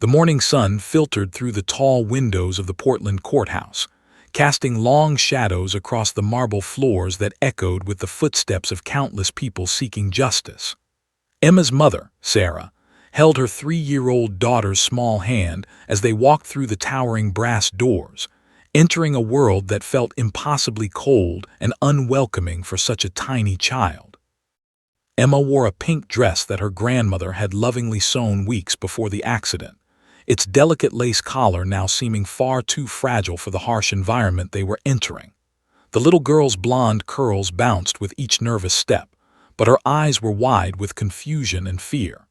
The morning sun filtered through the tall windows of the Portland courthouse, casting long shadows across the marble floors that echoed with the footsteps of countless people seeking justice. Emma's mother, Sarah, held her 3-year-old daughter's small hand as they walked through the towering brass doors, entering a world that felt impossibly cold and unwelcoming for such a tiny child. Emma wore a pink dress that her grandmother had lovingly sewn weeks before the accident, its delicate lace collar now seeming far too fragile for the harsh environment they were entering. The little girl's blonde curls bounced with each nervous step, but her eyes were wide with confusion and fear.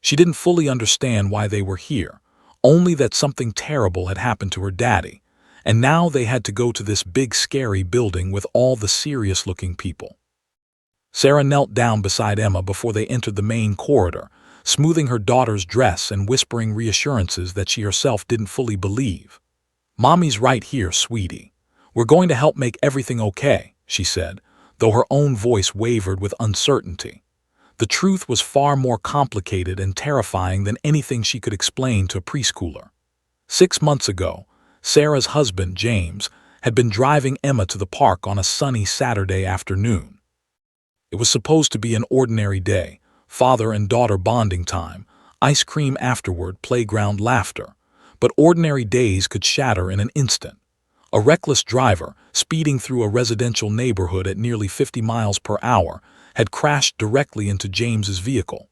She didn't fully understand why they were here, only that something terrible had happened to her daddy, and now they had to go to this big scary building with all the serious-looking people. Sarah knelt down beside Emma before they entered the main corridor, smoothing her daughter's dress and whispering reassurances that she herself didn't fully believe. "Mommy's right here, sweetie. We're going to help make everything okay," she said, though her own voice wavered with uncertainty. The truth was far more complicated and terrifying than anything she could explain to a preschooler. 6 months ago, Sarah's husband, James, had been driving Emma to the park on a sunny Saturday afternoon. It was supposed to be an ordinary day, father and daughter bonding time, ice cream afterward, playground laughter. But ordinary days could shatter in an instant. A reckless driver, speeding through a residential neighborhood at nearly 50 miles per hour, had crashed directly into James's vehicle.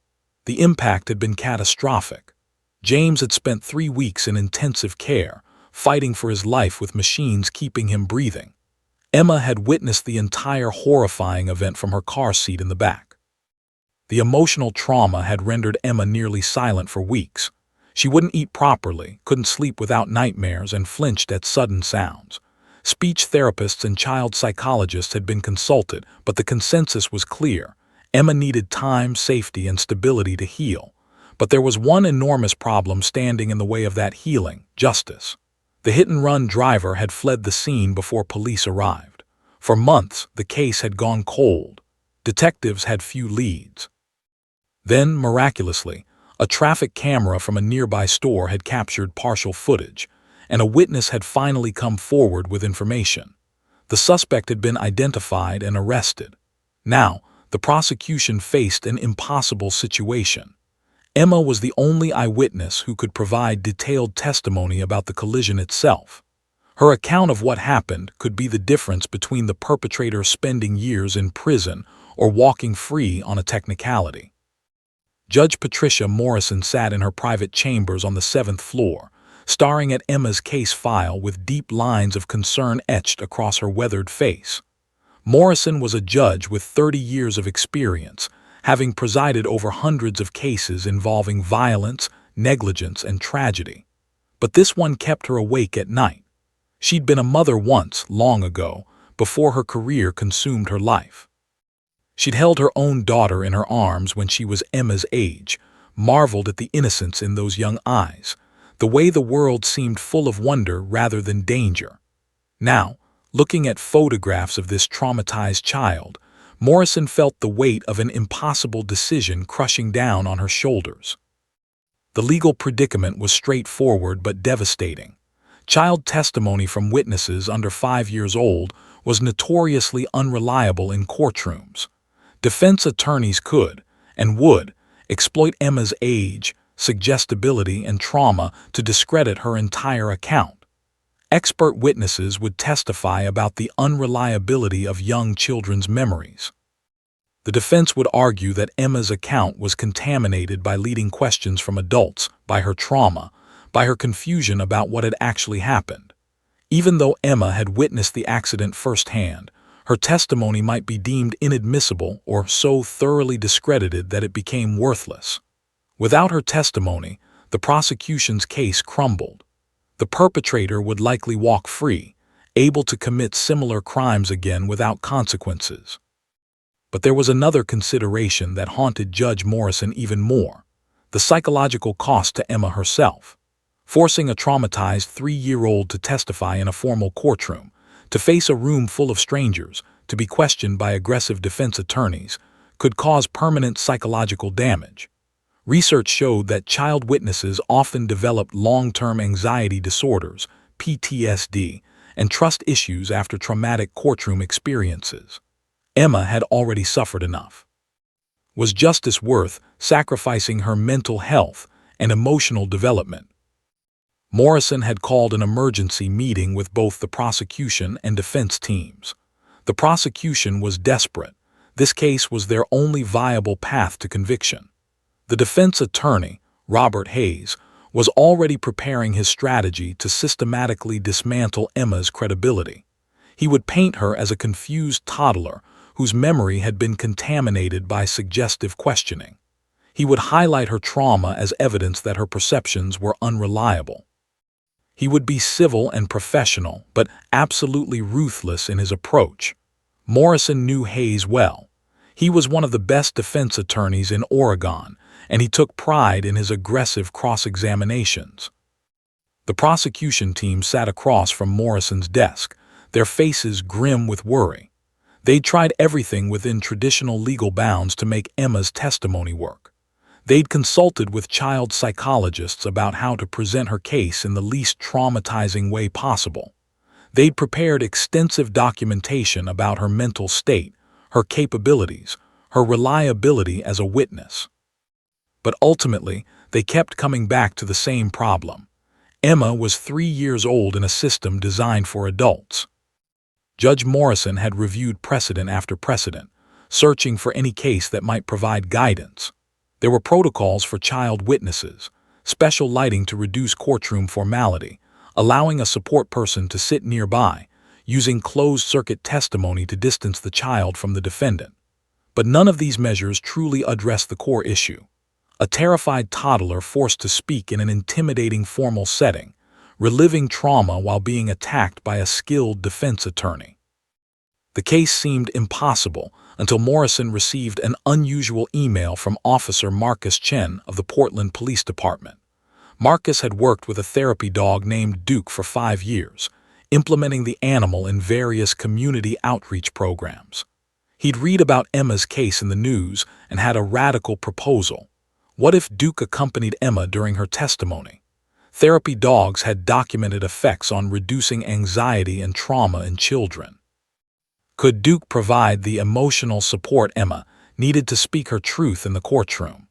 The impact had been catastrophic. James had spent 3 weeks in intensive care, fighting for his life with machines keeping him breathing. Emma had witnessed the entire horrifying event from her car seat in the back. The emotional trauma had rendered Emma nearly silent for weeks. She wouldn't eat properly, couldn't sleep without nightmares, and flinched at sudden sounds. Speech therapists and child psychologists had been consulted, but the consensus was clear. Emma needed time, safety, and stability to heal. But there was one enormous problem standing in the way of that healing: justice. The hit-and-run driver had fled the scene before police arrived. For months, the case had gone cold. Detectives had few leads. Then, miraculously, a traffic camera from a nearby store had captured partial footage, and a witness had finally come forward with information. The suspect had been identified and arrested. Now, the prosecution faced an impossible situation. Emma was the only eyewitness who could provide detailed testimony about the collision itself. Her account of what happened could be the difference between the perpetrator spending years in prison or walking free on a technicality. Judge Patricia Morrison sat in her private chambers on the 7th floor, staring at Emma's case file with deep lines of concern etched across her weathered face. Morrison was a judge with 30 years of experience, having presided over hundreds of cases involving violence, negligence, and tragedy. But this one kept her awake at night. She'd been a mother once, long ago, before her career consumed her life. She'd held her own daughter in her arms when she was Emma's age, marveled at the innocence in those young eyes, the way the world seemed full of wonder rather than danger. Now, looking at photographs of this traumatized child, Morrison felt the weight of an impossible decision crushing down on her shoulders. The legal predicament was straightforward but devastating. Child testimony from witnesses under 5 years old was notoriously unreliable in courtrooms. Defense attorneys could, and would, exploit Emma's age, suggestibility, and trauma to discredit her entire account. Expert witnesses would testify about the unreliability of young children's memories. The defense would argue that Emma's account was contaminated by leading questions from adults, by her trauma, by her confusion about what had actually happened. Even though Emma had witnessed the accident firsthand, her testimony might be deemed inadmissible or so thoroughly discredited that it became worthless. Without her testimony, the prosecution's case crumbled. The perpetrator would likely walk free, able to commit similar crimes again without consequences. But there was another consideration that haunted Judge Morrison even more: the psychological cost to Emma herself. Forcing a traumatized 3-year-old to testify in a formal courtroom, to face a room full of strangers, to be questioned by aggressive defense attorneys, could cause permanent psychological damage. Research showed that child witnesses often developed long-term anxiety disorders, PTSD, and trust issues after traumatic courtroom experiences. Emma had already suffered enough. Was justice worth sacrificing her mental health and emotional development? Morrison had called an emergency meeting with both the prosecution and defense teams. The prosecution was desperate. This case was their only viable path to conviction. The defense attorney, Robert Hayes, was already preparing his strategy to systematically dismantle Emma's credibility. He would paint her as a confused toddler whose memory had been contaminated by suggestive questioning. He would highlight her trauma as evidence that her perceptions were unreliable. He would be civil and professional, but absolutely ruthless in his approach. Morrison knew Hayes well. He was one of the best defense attorneys in Oregon, and he took pride in his aggressive cross-examinations. The prosecution team sat across from Morrison's desk, their faces grim with worry. They'd tried everything within traditional legal bounds to make Emma's testimony work. They'd consulted with child psychologists about how to present her case in the least traumatizing way possible. They'd prepared extensive documentation about her mental state, her capabilities, her reliability as a witness. But ultimately, they kept coming back to the same problem. Emma was 3 years old in a system designed for adults. Judge Morrison had reviewed precedent after precedent, searching for any case that might provide guidance. There were protocols for child witnesses, special lighting to reduce courtroom formality, allowing a support person to sit nearby, using closed-circuit testimony to distance the child from the defendant. But none of these measures truly addressed the core issue. A terrified toddler forced to speak in an intimidating formal setting, reliving trauma while being attacked by a skilled defense attorney. The case seemed impossible until Morrison received an unusual email from Officer Marcus Chen of the Portland Police Department. Marcus had worked with a therapy dog named Duke for 5 years, implementing the animal in various community outreach programs. He'd read about Emma's case in the news and had a radical proposal. What if Duke accompanied Emma during her testimony? Therapy dogs had documented effects on reducing anxiety and trauma in children. Could Duke provide the emotional support Emma needed to speak her truth in the courtroom?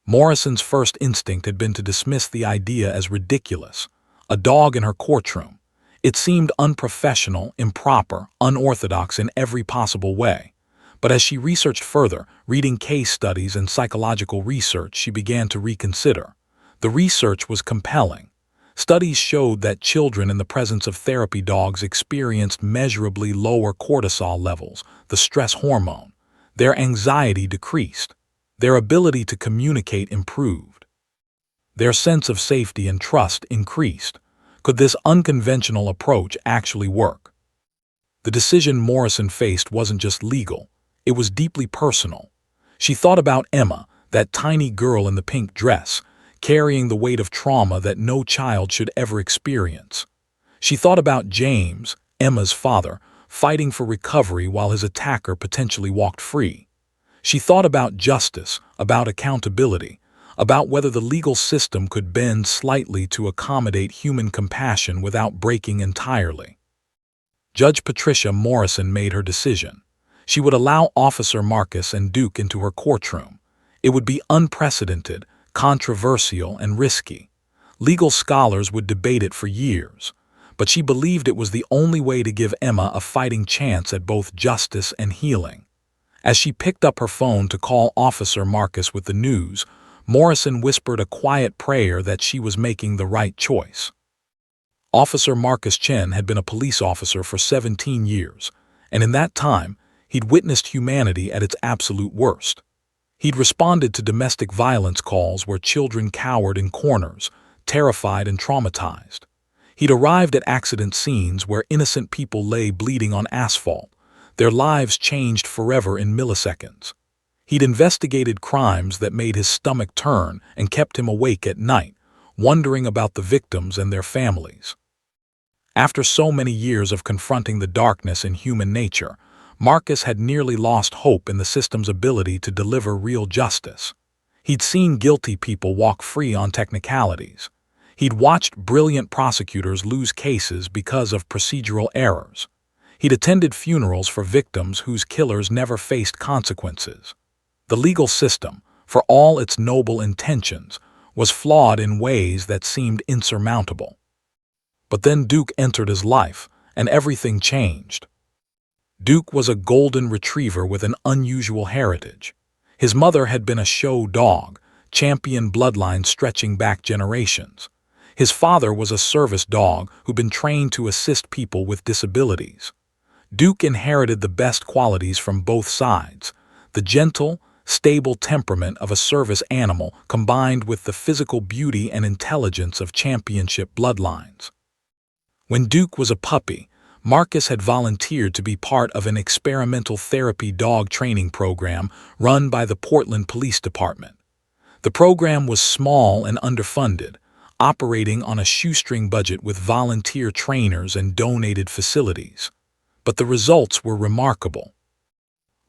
Morrison's first instinct had been to dismiss the idea as ridiculous. A dog in her courtroom. It seemed unprofessional, improper, unorthodox in every possible way. But as she researched further, reading case studies and psychological research, she began to reconsider. The research was compelling. Studies showed that children in the presence of therapy dogs experienced measurably lower cortisol levels, the stress hormone. Their anxiety decreased. Their ability to communicate improved. Their sense of safety and trust increased. Could this unconventional approach actually work? The decision Morrison faced wasn't just legal. It was deeply personal. She thought about Emma, that tiny girl in the pink dress, carrying the weight of trauma that no child should ever experience. She thought about James, Emma's father, fighting for recovery while his attacker potentially walked free. She thought about justice, about accountability, about whether the legal system could bend slightly to accommodate human compassion without breaking entirely. Judge Patricia Morrison made her decision. She would allow Officer Marcus and Duke into her courtroom. It would be unprecedented, controversial, and risky. Legal scholars would debate it for years, but she believed it was the only way to give Emma a fighting chance at both justice and healing. As she picked up her phone to call Officer Marcus with the news, Morrison whispered a quiet prayer that she was making the right choice. Officer Marcus Chen had been a police officer for 17 years, and in that time, he'd witnessed humanity at its absolute worst. He'd responded to domestic violence calls where children cowered in corners, terrified and traumatized. He'd arrived at accident scenes where innocent people lay bleeding on asphalt, their lives changed forever in milliseconds. He'd investigated crimes that made his stomach turn and kept him awake at night, wondering about the victims and their families. After so many years of confronting the darkness in human nature, Marcus had nearly lost hope in the system's ability to deliver real justice. He'd seen guilty people walk free on technicalities. He'd watched brilliant prosecutors lose cases because of procedural errors. He'd attended funerals for victims whose killers never faced consequences. The legal system, for all its noble intentions, was flawed in ways that seemed insurmountable. But then Duke entered his life, and everything changed. Duke was a golden retriever with an unusual heritage. His mother had been a show dog, champion bloodline stretching back generations. His father was a service dog who'd been trained to assist people with disabilities. Duke inherited the best qualities from both sides: the gentle, stable temperament of a service animal combined with the physical beauty and intelligence of championship bloodlines. When Duke was a puppy, Marcus had volunteered to be part of an experimental therapy dog training program run by the Portland Police Department. The program was small and underfunded, operating on a shoestring budget with volunteer trainers and donated facilities. But the results were remarkable.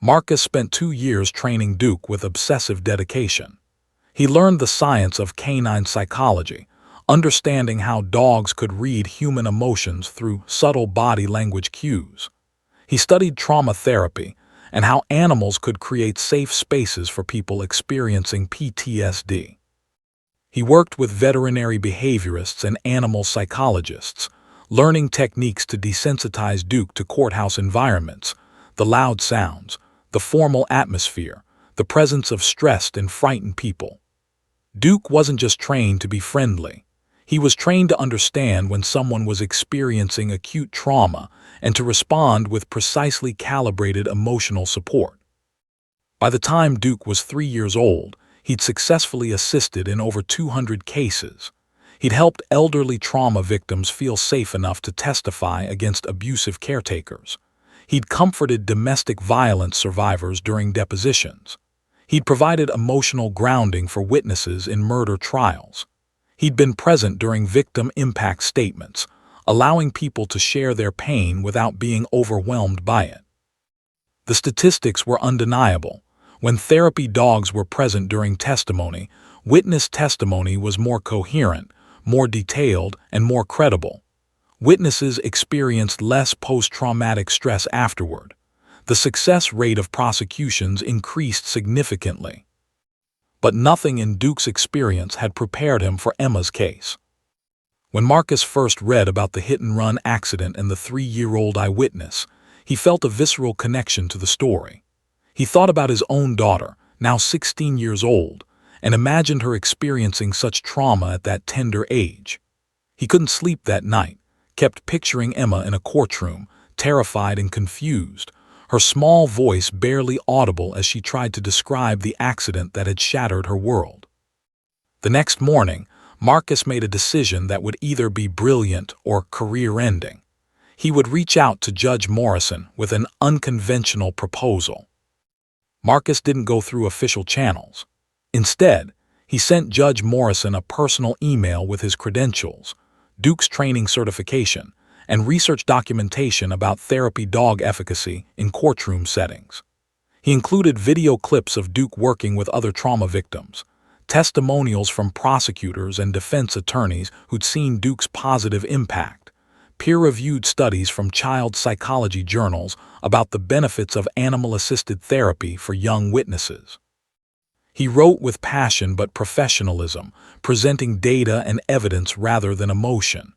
Marcus spent 2 years training Duke with obsessive dedication. He learned the science of canine psychology, understanding how dogs could read human emotions through subtle body language cues. He studied trauma therapy and how animals could create safe spaces for people experiencing PTSD. He worked with veterinary behaviorists and animal psychologists, learning techniques to desensitize Duke to courthouse environments, the loud sounds, the formal atmosphere, the presence of stressed and frightened people. Duke wasn't just trained to be friendly. He was trained to understand when someone was experiencing acute trauma and to respond with precisely calibrated emotional support. By the time Duke was 3 years old, he'd successfully assisted in over 200 cases. He'd helped elderly trauma victims feel safe enough to testify against abusive caretakers. He'd comforted domestic violence survivors during depositions. He'd provided emotional grounding for witnesses in murder trials. He'd been present during victim impact statements, allowing people to share their pain without being overwhelmed by it. The statistics were undeniable. When therapy dogs were present during testimony, witness testimony was more coherent, more detailed, and more credible. Witnesses experienced less post-traumatic stress afterward. The success rate of prosecutions increased significantly. But nothing in Duke's experience had prepared him for Emma's case. When Marcus first read about the hit-and-run accident and the 3-year-old eyewitness, he felt a visceral connection to the story. He thought about his own daughter, now 16 years old, and imagined her experiencing such trauma at that tender age. He couldn't sleep that night, kept picturing Emma in a courtroom, terrified and confused, her small voice barely audible as she tried to describe the accident that had shattered her world. The next morning, Marcus made a decision that would either be brilliant or career-ending. He would reach out to Judge Morrison with an unconventional proposal. Marcus didn't go through official channels. Instead, he sent Judge Morrison a personal email with his credentials, Duke's training certification, and research documentation about therapy dog efficacy in courtroom settings. He included video clips of Duke working with other trauma victims, testimonials from prosecutors and defense attorneys who'd seen Duke's positive impact, peer-reviewed studies from child psychology journals about the benefits of animal-assisted therapy for young witnesses. He wrote with passion but professionalism, presenting data and evidence rather than emotion.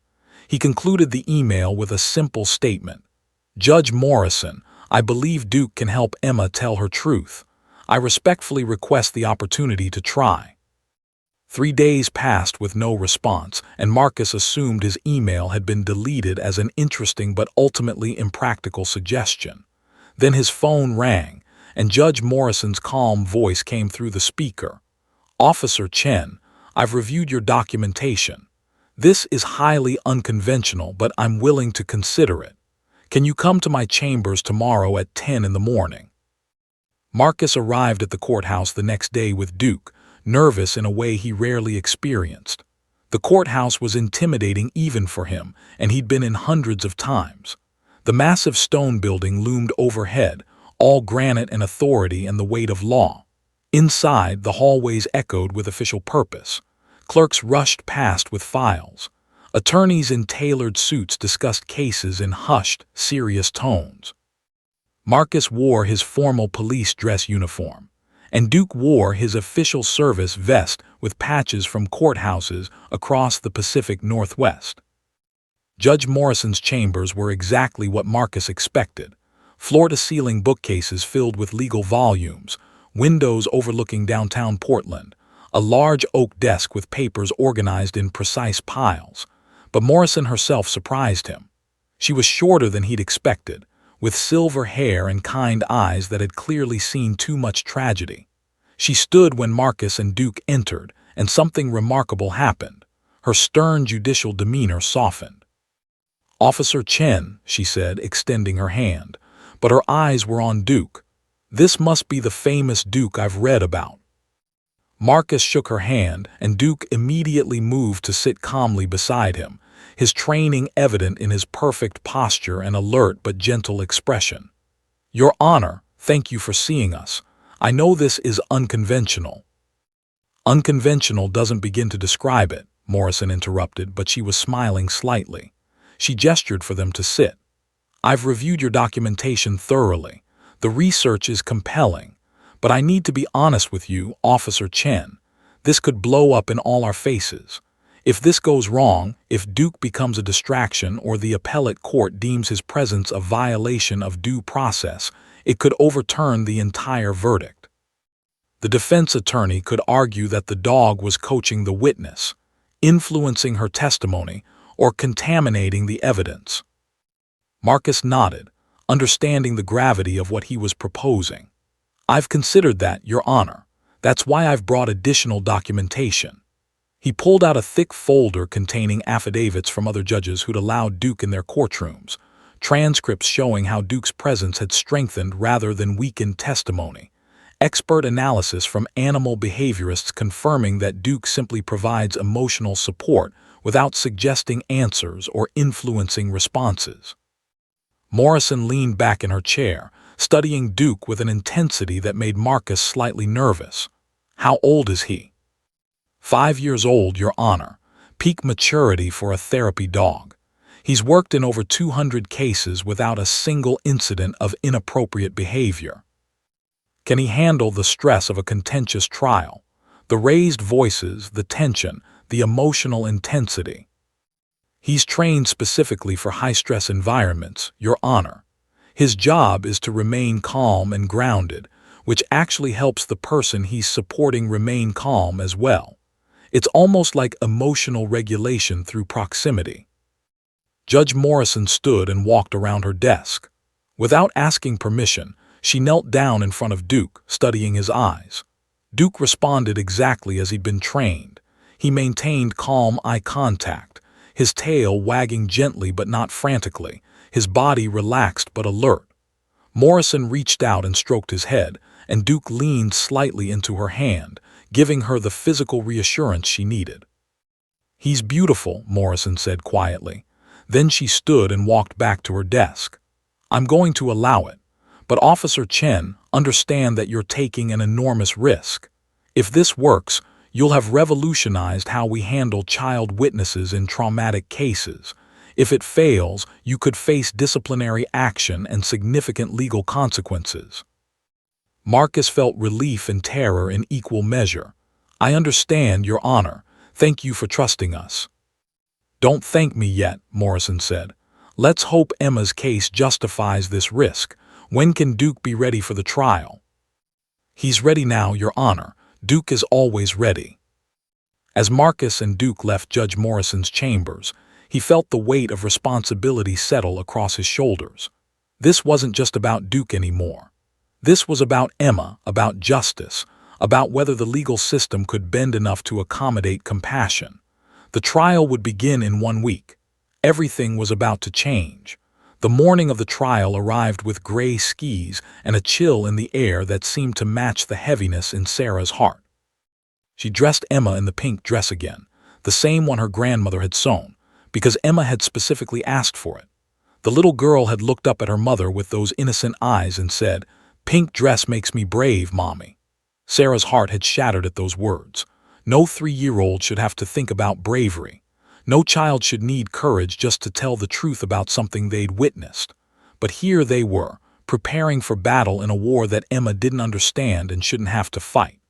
He concluded the email with a simple statement: "Judge Morrison, I believe Duke can help Emma tell her truth. I respectfully request the opportunity to try." 3 days passed with no response, and Marcus assumed his email had been deleted as an interesting but ultimately impractical suggestion. Then his phone rang, and Judge Morrison's calm voice came through the speaker. "Officer Chen, I've reviewed your documentation. This is highly unconventional, but I'm willing to consider it. Can you come to my chambers tomorrow at 10 in the morning?" Marcus arrived at the courthouse the next day with Duke, nervous in a way he rarely experienced. The courthouse was intimidating even for him, and he'd been in hundreds of times. The massive stone building loomed overhead, all granite and authority and the weight of law. Inside, the hallways echoed with official purpose. Clerks rushed past with files. Attorneys in tailored suits discussed cases in hushed, serious tones. Marcus wore his formal police dress uniform, and Duke wore his official service vest with patches from courthouses across the Pacific Northwest. Judge Morrison's chambers were exactly what Marcus expected: floor-to-ceiling bookcases filled with legal volumes, windows overlooking downtown Portland, a large oak desk with papers organized in precise piles. But Morrison herself surprised him. She was shorter than he'd expected, with silver hair and kind eyes that had clearly seen too much tragedy. She stood when Marcus and Duke entered, and something remarkable happened. Her stern judicial demeanor softened. "Officer Chen," she said, extending her hand, but her eyes were on Duke. "This must be the famous Duke I've read about." Marcus shook her hand, and Duke immediately moved to sit calmly beside him, his training evident in his perfect posture and alert but gentle expression. "Your Honor, thank you for seeing us. I know this is unconventional." "Unconventional doesn't begin to describe it," Morrison interrupted, but she was smiling slightly. She gestured for them to sit. "I've reviewed your documentation thoroughly. The research is compelling. But I need to be honest with you, Officer Chen. This could blow up in all our faces. If this goes wrong, if Duke becomes a distraction or the appellate court deems his presence a violation of due process, it could overturn the entire verdict. The defense attorney could argue that the dog was coaching the witness, influencing her testimony, or contaminating the evidence." Marcus nodded, understanding the gravity of what he was proposing. "I've considered that, Your Honor. That's why I've brought additional documentation." He pulled out a thick folder containing affidavits from other judges who'd allowed Duke in their courtrooms, transcripts showing how Duke's presence had strengthened rather than weakened testimony, expert analysis from animal behaviorists confirming that Duke simply provides emotional support without suggesting answers or influencing responses. Morrison leaned back in her chair, studying Duke with an intensity that made Marcus slightly nervous. "How old is he?" 5 years old, Your Honor. Peak maturity for a therapy dog. He's worked in over 200 cases without a single incident of inappropriate behavior." "Can he handle the stress of a contentious trial? The raised voices, the tension, the emotional intensity?" "He's trained specifically for high-stress environments, Your Honor. His job is to remain calm and grounded, which actually helps the person he's supporting remain calm as well. It's almost like emotional regulation through proximity." Judge Morrison stood and walked around her desk. Without asking permission, she knelt down in front of Duke, studying his eyes. Duke responded exactly as he'd been trained. He maintained calm eye contact, his tail wagging gently but not frantically, his body relaxed but alert. Morrison reached out and stroked his head, and Duke leaned slightly into her hand, giving her the physical reassurance she needed. "He's beautiful," Morrison said quietly. Then she stood and walked back to her desk. "I'm going to allow it. But Officer Chen, understand that you're taking an enormous risk. If this works, you'll have revolutionized how we handle child witnesses in traumatic cases. If it fails, you could face disciplinary action and significant legal consequences." Marcus felt relief and terror in equal measure. "I understand, Your Honor. Thank you for trusting us." "Don't thank me yet," Morrison said. "Let's hope Emma's case justifies this risk. When can Duke be ready for the trial?" "He's ready now, Your Honor. Duke is always ready." As Marcus and Duke left Judge Morrison's chambers, he felt the weight of responsibility settle across his shoulders. This wasn't just about Duke anymore. This was about Emma, about justice, about whether the legal system could bend enough to accommodate compassion. The trial would begin in 1 week. Everything was about to change. The morning of the trial arrived with gray skies and a chill in the air that seemed to match the heaviness in Sarah's heart. She dressed Emma in the pink dress again, the same one her grandmother had sewn, because Emma had specifically asked for it. The little girl had looked up at her mother with those innocent eyes and said, "Pink dress makes me brave, Mommy." Sarah's heart had shattered at those words. No 3-year-old should have to think about bravery. No child should need courage just to tell the truth about something they'd witnessed. But here they were, preparing for battle in a war that Emma didn't understand and shouldn't have to fight.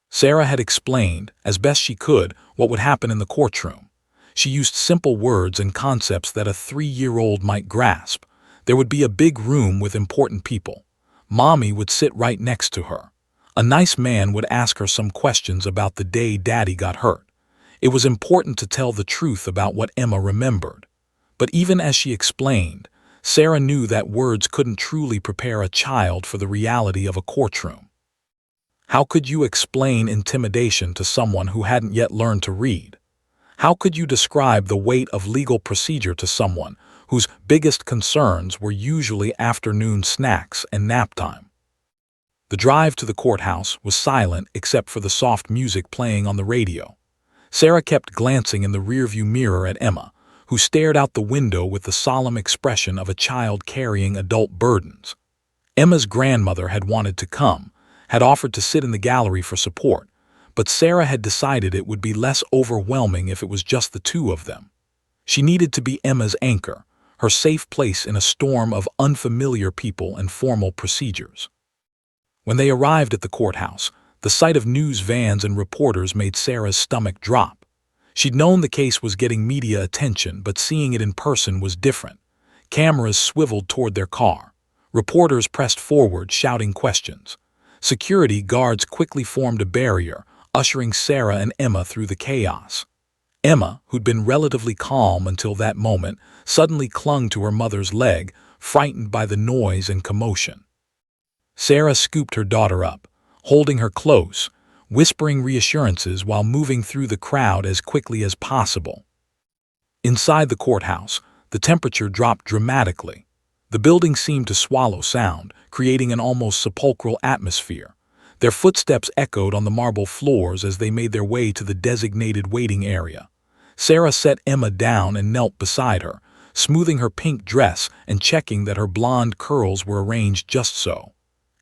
Sarah had explained, as best she could, what would happen in the courtroom. She used simple words and concepts that a 3-year-old might grasp. There would be a big room with important people. Mommy would sit right next to her. A nice man would ask her some questions about the day Daddy got hurt. It was important to tell the truth about what Emma remembered. But even as she explained, Sarah knew that words couldn't truly prepare a child for the reality of a courtroom. How could you explain intimidation to someone who hadn't yet learned to read? How could you describe the weight of legal procedure to someone whose biggest concerns were usually afternoon snacks and nap time? The drive to the courthouse was silent except for the soft music playing on the radio. Sarah kept glancing in the rearview mirror at Emma, who stared out the window with the solemn expression of a child carrying adult burdens. Emma's grandmother had wanted to come, had offered to sit in the gallery for support, but Sarah had decided it would be less overwhelming if it was just the two of them. She needed to be Emma's anchor, her safe place in a storm of unfamiliar people and formal procedures. When they arrived at the courthouse, the sight of news vans and reporters made Sarah's stomach drop. She'd known the case was getting media attention, but seeing it in person was different. Cameras swiveled toward their car. Reporters pressed forward, shouting questions. Security guards quickly formed a barrier, ushering Sarah and Emma through the chaos. Emma, who'd been relatively calm until that moment, suddenly clung to her mother's leg, frightened by the noise and commotion. Sarah scooped her daughter up, holding her close, whispering reassurances while moving through the crowd as quickly as possible. Inside the courthouse, the temperature dropped dramatically. The building seemed to swallow sound, creating an almost sepulchral atmosphere. Their footsteps echoed on the marble floors as they made their way to the designated waiting area. Sarah set Emma down and knelt beside her, smoothing her pink dress and checking that her blonde curls were arranged just so.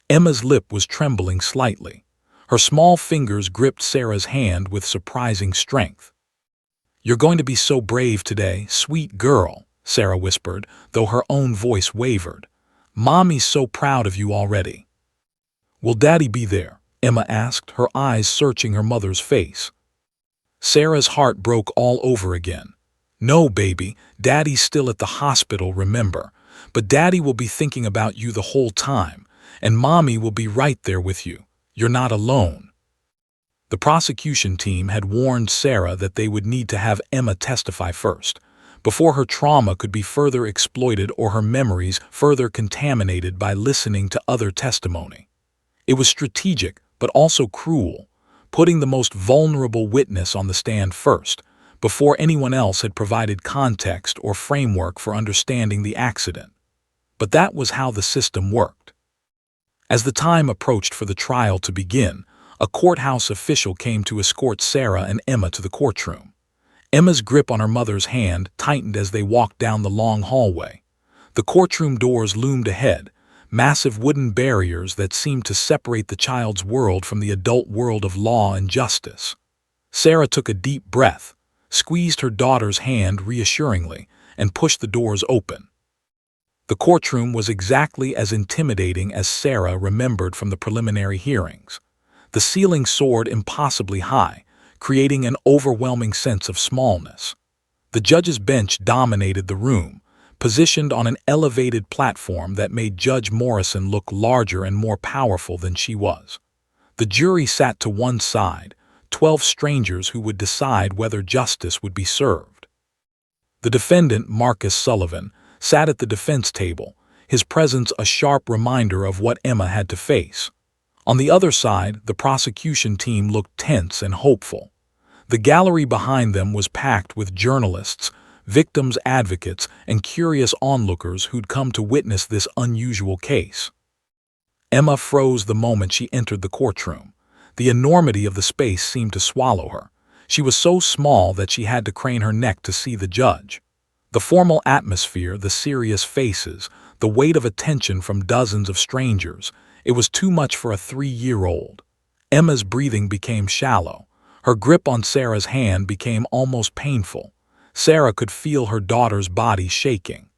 Emma's lip was trembling slightly. Her small fingers gripped Sarah's hand with surprising strength. "You're going to be so brave today, sweet girl," Sarah whispered, though her own voice wavered. "Mommy's so proud of you already." "Will Daddy be there?" Emma asked, her eyes searching her mother's face. Sarah's heart broke all over again. "No, baby, Daddy's still at the hospital, remember. But Daddy will be thinking about you the whole time, and Mommy will be right there with you. You're not alone." The prosecution team had warned Sarah that they would need to have Emma testify first, before her trauma could be further exploited or her memories further contaminated by listening to other testimony. It was strategic, but also cruel, putting the most vulnerable witness on the stand first, before anyone else had provided context or framework for understanding the accident. But that was how the system worked. As the time approached for the trial to begin, a courthouse official came to escort Sarah and Emma to the courtroom. Emma's grip on her mother's hand tightened as they walked down the long hallway. The courtroom doors loomed ahead, massive wooden barriers that seemed to separate the child's world from the adult world of law and justice. Sarah took a deep breath, squeezed her daughter's hand reassuringly, and pushed the doors open. The courtroom was exactly as intimidating as Sarah remembered from the preliminary hearings. The ceiling soared impossibly high, creating an overwhelming sense of smallness. The judge's bench dominated the room, positioned on an elevated platform that made Judge Morrison look larger and more powerful than she was. The jury sat to one side, 12 strangers who would decide whether justice would be served. The defendant, Marcus Sullivan, sat at the defense table, his presence a sharp reminder of what Emma had to face. On the other side, the prosecution team looked tense and hopeful. The gallery behind them was packed with journalists, victims' advocates, and curious onlookers who'd come to witness this unusual case. Emma froze the moment she entered the courtroom. The enormity of the space seemed to swallow her. She was so small that she had to crane her neck to see the judge. The formal atmosphere, the serious faces, the weight of attention from dozens of strangers, it was too much for a 3-year-old. Emma's breathing became shallow. Her grip on Sarah's hand became almost painful. Sarah could feel her daughter's body shaking.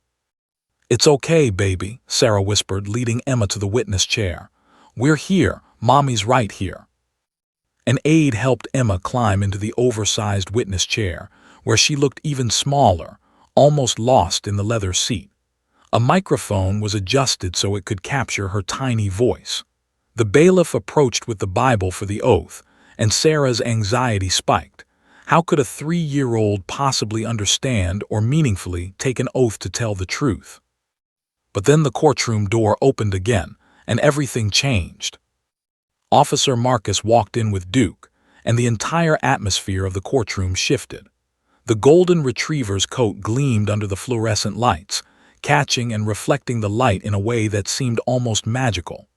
"It's okay, baby," Sarah whispered, leading Emma to the witness chair. "We're here. Mommy's right here." An aide helped Emma climb into the oversized witness chair, where she looked even smaller, almost lost in the leather seat. A microphone was adjusted so it could capture her tiny voice. The bailiff approached with the Bible for the oath, and Sarah's anxiety spiked. How could a 3-year-old possibly understand or meaningfully take an oath to tell the truth? But then the courtroom door opened again, and everything changed. Officer Marcus walked in with Duke, and the entire atmosphere of the courtroom shifted. The golden retriever's coat gleamed under the fluorescent lights, catching and reflecting the light in a way that seemed almost magical.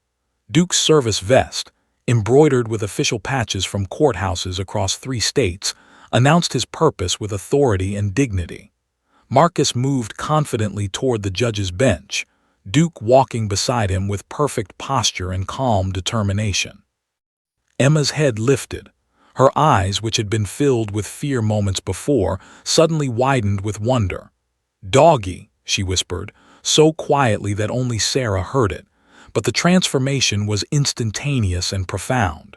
Duke's service vest, embroidered with official patches from courthouses across 3 states, announced his purpose with authority and dignity. Marcus moved confidently toward the judge's bench, Duke walking beside him with perfect posture and calm determination. Emma's head lifted. Her eyes, which had been filled with fear moments before, suddenly widened with wonder. "Doggy," she whispered, so quietly that only Sarah heard it, but the transformation was instantaneous and profound.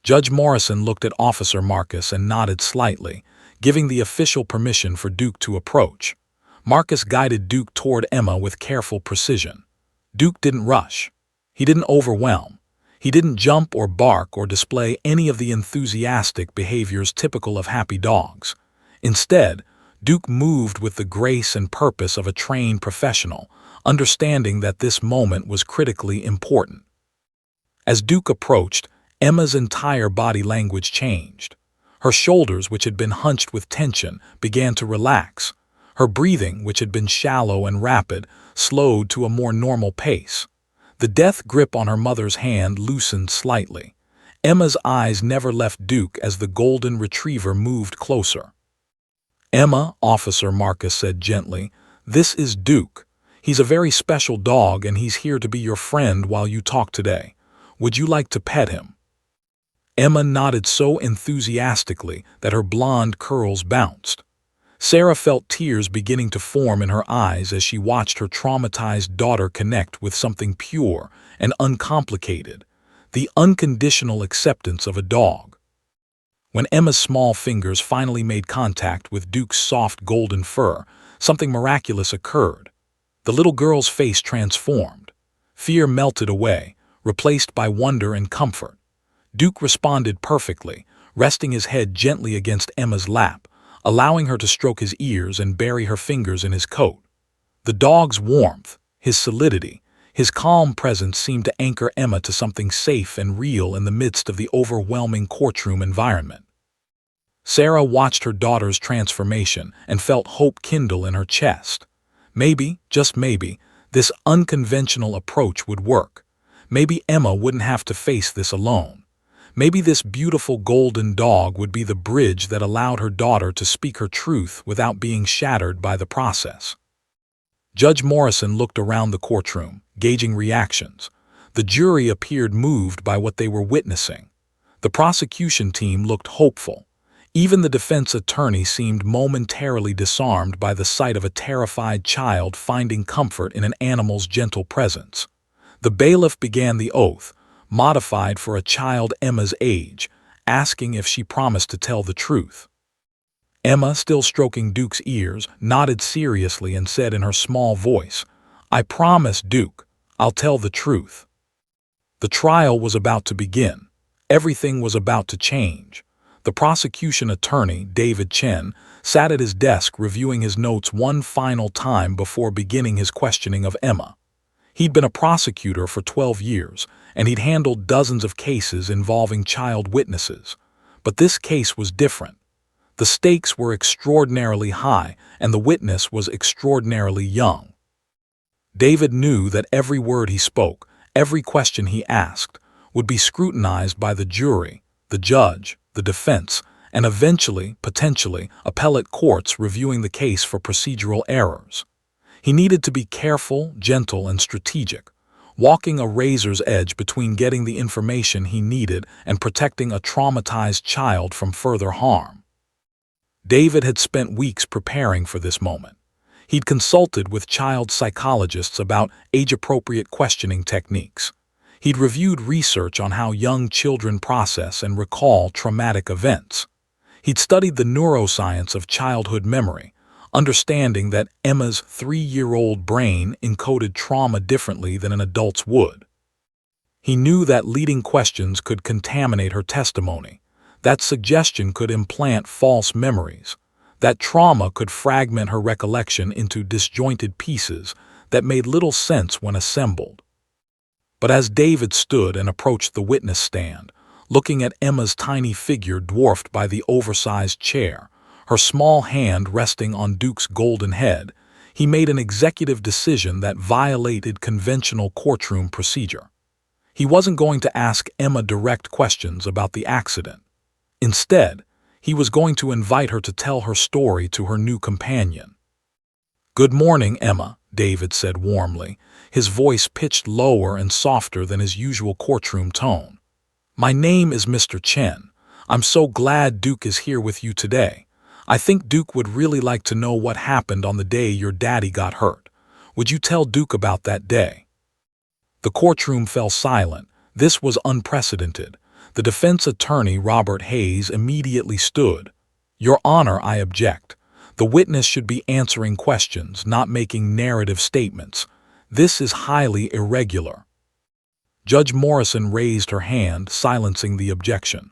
Judge Morrison looked at Officer Marcus and nodded slightly, giving the official permission for Duke to approach. Marcus guided Duke toward Emma with careful precision. Duke didn't rush. He didn't overwhelm. He didn't jump or bark or display any of the enthusiastic behaviors typical of happy dogs. Instead, Duke moved with the grace and purpose of a trained professional, understanding that this moment was critically important. As Duke approached, Emma's entire body language changed. Her shoulders, which had been hunched with tension, began to relax. Her breathing, which had been shallow and rapid, slowed to a more normal pace. The death grip on her mother's hand loosened slightly. Emma's eyes never left Duke as the golden retriever moved closer. "Emma," Officer Marcus said gently, "this is Duke. He's a very special dog and he's here to be your friend while you talk today. Would you like to pet him?" Emma nodded so enthusiastically that her blonde curls bounced. Sarah felt tears beginning to form in her eyes as she watched her traumatized daughter connect with something pure and uncomplicated, the unconditional acceptance of a dog. When Emma's small fingers finally made contact with Duke's soft golden fur, something miraculous occurred. The little girl's face transformed. Fear melted away, replaced by wonder and comfort. Duke responded perfectly, resting his head gently against Emma's lap, allowing her to stroke his ears and bury her fingers in his coat. The dog's warmth, his solidity, his calm presence seemed to anchor Emma to something safe and real in the midst of the overwhelming courtroom environment. Sarah watched her daughter's transformation and felt hope kindle in her chest. Maybe, just maybe, this unconventional approach would work. Maybe Emma wouldn't have to face this alone. Maybe this beautiful golden dog would be the bridge that allowed her daughter to speak her truth without being shattered by the process. Judge Morrison looked around the courtroom, gauging reactions. The jury appeared moved by what they were witnessing. The prosecution team looked hopeful. Even the defense attorney seemed momentarily disarmed by the sight of a terrified child finding comfort in an animal's gentle presence. The bailiff began the oath, modified for a child Emma's age, asking if she promised to tell the truth. Emma, still stroking Duke's ears, nodded seriously and said in her small voice, "I promise, Duke, I'll tell the truth." The trial was about to begin. Everything was about to change. The prosecution attorney, David Chen, sat at his desk reviewing his notes one final time before beginning his questioning of Emma. He'd been a prosecutor for 12 years, and he'd handled dozens of cases involving child witnesses. But this case was different. The stakes were extraordinarily high, and the witness was extraordinarily young. David knew that every word he spoke, every question he asked, would be scrutinized by the jury, the judge, the defense, and eventually, potentially, appellate courts reviewing the case for procedural errors. He needed to be careful, gentle, and strategic. walking a razor's edge between getting the information he needed and protecting a traumatized child from further harm. David had spent weeks preparing for this moment. He'd consulted with child psychologists about age-appropriate questioning techniques. He'd reviewed research on how young children process and recall traumatic events. He'd studied the neuroscience of childhood memory, understanding that Emma's 3-year-old brain encoded trauma differently than an adult's would. He knew that leading questions could contaminate her testimony, that suggestion could implant false memories, that trauma could fragment her recollection into disjointed pieces that made little sense when assembled. But as David stood and approached the witness stand, looking at Emma's tiny figure dwarfed by the oversized chair, her small hand resting on Duke's golden head, he made an executive decision that violated conventional courtroom procedure. He wasn't going to ask Emma direct questions about the accident. Instead, he was going to invite her to tell her story to her new companion. "Good morning, Emma," David said warmly, his voice pitched lower and softer than his usual courtroom tone. "My name is Mr. Chen. I'm so glad Duke is here with you today. I think Duke would really like to know what happened on the day your daddy got hurt. Would you tell Duke about that day?" The courtroom fell silent. This was unprecedented. The defense attorney, Robert Hayes, immediately stood. "Your Honor, I object. The witness should be answering questions, not making narrative statements. This is highly irregular." Judge Morrison raised her hand, silencing the objection.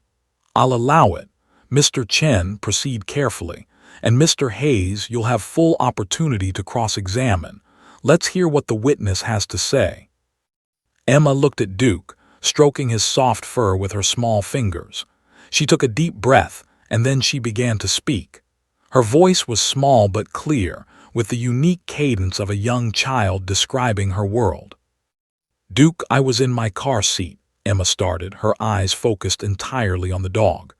"I'll allow it. Mr. Chen, proceed carefully. And Mr. Hayes, you'll have full opportunity to cross-examine. Let's hear what the witness has to say." Emma looked at Duke, stroking his soft fur with her small fingers. She took a deep breath, and then she began to speak. Her voice was small but clear, with the unique cadence of a young child describing her world. "Duke, I was in my car seat," Emma started, her eyes focused entirely on the dog.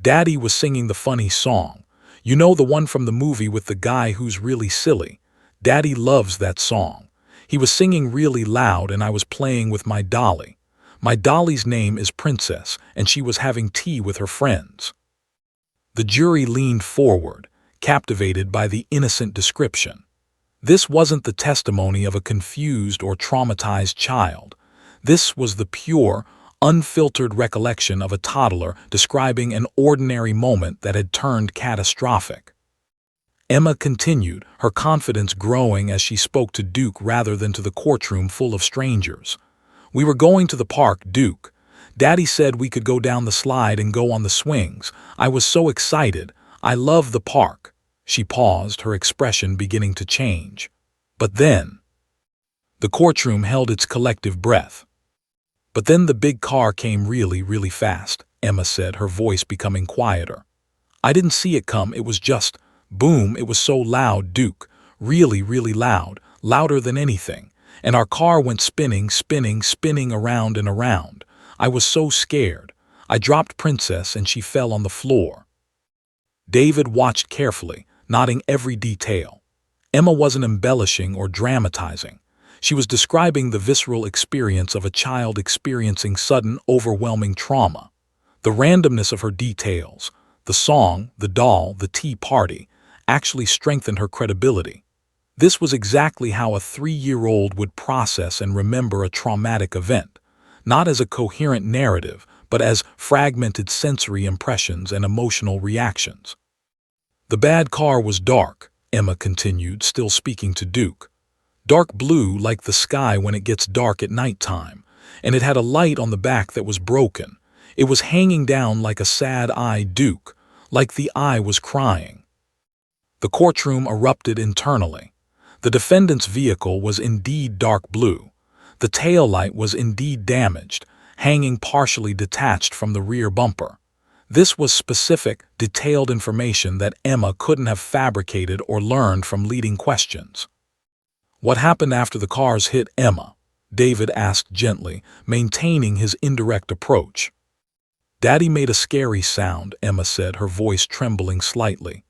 "Daddy was singing the funny song. You know, the one from the movie with the guy who's really silly. Daddy loves that song. He was singing really loud and I was playing with my dolly. My dolly's name is Princess, and she was having tea with her friends." The jury leaned forward, captivated by the innocent description. This wasn't the testimony of a confused or traumatized child. This was the pure, unfiltered recollection of a toddler describing an ordinary moment that had turned catastrophic. Emma continued, her confidence growing as she spoke to Duke rather than to the courtroom full of strangers. "We were going to the park, Duke. Daddy said we could go down the slide and go on the swings. I was so excited. I love the park." She paused, her expression beginning to change. "But then..." The courtroom held its collective breath. "But then the big car came really, really fast," Emma said, her voice becoming quieter. "I didn't see it come, it was just, boom, it was so loud, Duke. Really, really loud, louder than anything. And our car went spinning, spinning, spinning around and around. I was so scared. I dropped Princess and she fell on the floor." David watched carefully, noting every detail. Emma wasn't embellishing or dramatizing. She was describing the visceral experience of a child experiencing sudden, overwhelming trauma. The randomness of her details, the song, the doll, the tea party, actually strengthened her credibility. This was exactly how a 3-year-old would process and remember a traumatic event, not as a coherent narrative, but as fragmented sensory impressions and emotional reactions. "The bad car was dark," Emma continued, still speaking to Duke. "Dark blue like the sky when it gets dark at nighttime, and it had a light on the back that was broken. It was hanging down like a sad eye, Duke, like the eye was crying." The courtroom erupted internally. The defendant's vehicle was indeed dark blue. The tail light was indeed damaged, hanging partially detached from the rear bumper. This was specific, detailed information that Emma couldn't have fabricated or learned from leading questions. "What happened after the cars hit Emma?" David asked gently, maintaining his indirect approach. "Daddy made a scary sound," Emma said, her voice trembling slightly.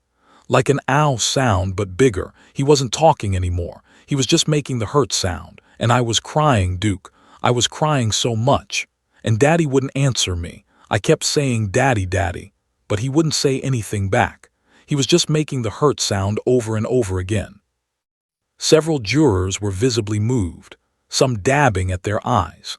"Like an ow sound, but bigger. He wasn't talking anymore. He was just making the hurt sound. And I was crying, Duke, I was crying so much, and Daddy wouldn't answer me. I kept saying, "Daddy, Daddy," but he wouldn't say anything back. He was just making the hurt sound over and over again. Several jurors were visibly moved, some dabbing at their eyes.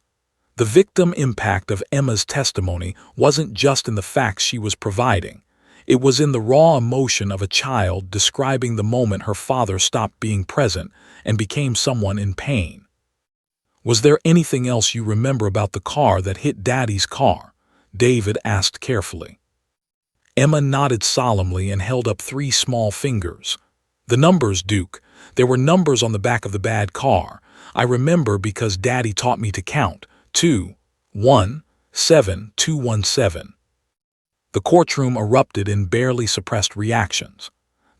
The victim impact of Emma's testimony wasn't just in the facts she was providing. It was in the raw emotion of a child describing the moment her father stopped being present and became someone in pain. "Was there anything else you remember about the car that hit Daddy's car?" David asked carefully. Emma nodded solemnly and held up 3 small fingers. "The numbers, Duke. There were numbers on the back of the bad car. I remember because Daddy taught me to count. 217 217. The courtroom erupted in barely suppressed reactions.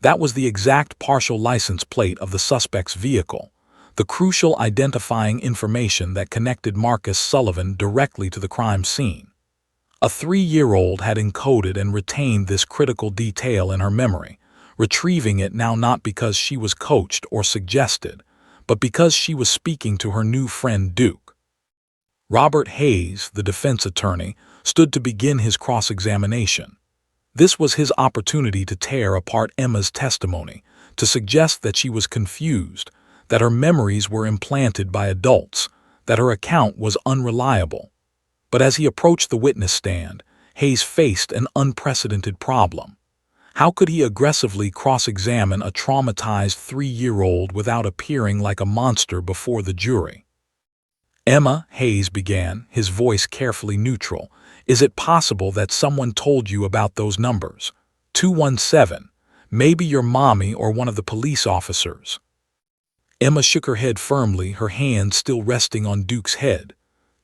That was the exact partial license plate of the suspect's vehicle, the crucial identifying information that connected Marcus Sullivan directly to the crime scene. A 3-year-old had encoded and retained this critical detail in her memory, retrieving it now not because she was coached or suggested, but because she was speaking to her new friend Duke. Robert Hayes, the defense attorney, stood to begin his cross-examination. This was his opportunity to tear apart Emma's testimony, to suggest that she was confused, that her memories were implanted by adults, that her account was unreliable. But as he approached the witness stand, Hayes faced an unprecedented problem. How could he aggressively cross-examine a traumatized 3-year-old without appearing like a monster before the jury? "Emma," Hayes began, his voice carefully neutral, "is it possible that someone told you about those numbers? 217. Maybe your mommy or one of the police officers." Emma shook her head firmly, her hand still resting on Duke's head.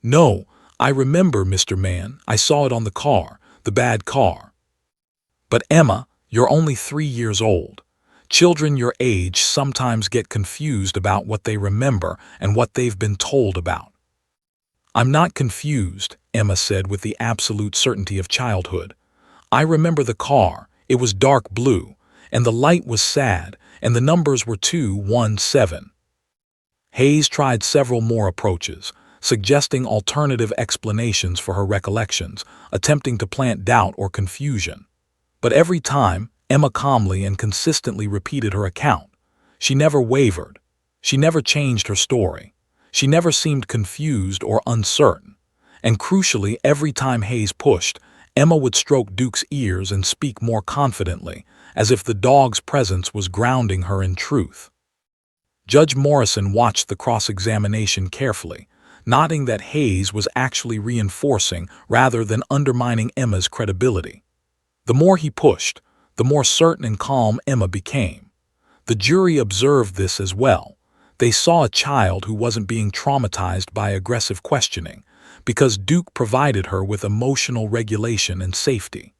"No, I remember, Mr. Mann. I saw it on the car, the bad car." "But Emma, you're only 3 years old. Children your age sometimes get confused about what they remember and what they've been told about." "I'm not confused," Emma said with the absolute certainty of childhood. "I remember the car. It was dark blue, and the light was sad, and the numbers were 217. Hayes tried several more approaches, suggesting alternative explanations for her recollections, attempting to plant doubt or confusion. But every time, Emma calmly and consistently repeated her account. She never wavered. She never changed her story. She never seemed confused or uncertain. And crucially, every time Hayes pushed, Emma would stroke Duke's ears and speak more confidently, as if the dog's presence was grounding her in truth. Judge Morrison watched the cross-examination carefully, noting that Hayes was actually reinforcing rather than undermining Emma's credibility. The more he pushed, the more certain and calm Emma became. The jury observed this as well. They saw a child who wasn't being traumatized by aggressive questioning, because Duke provided her with emotional regulation and safety.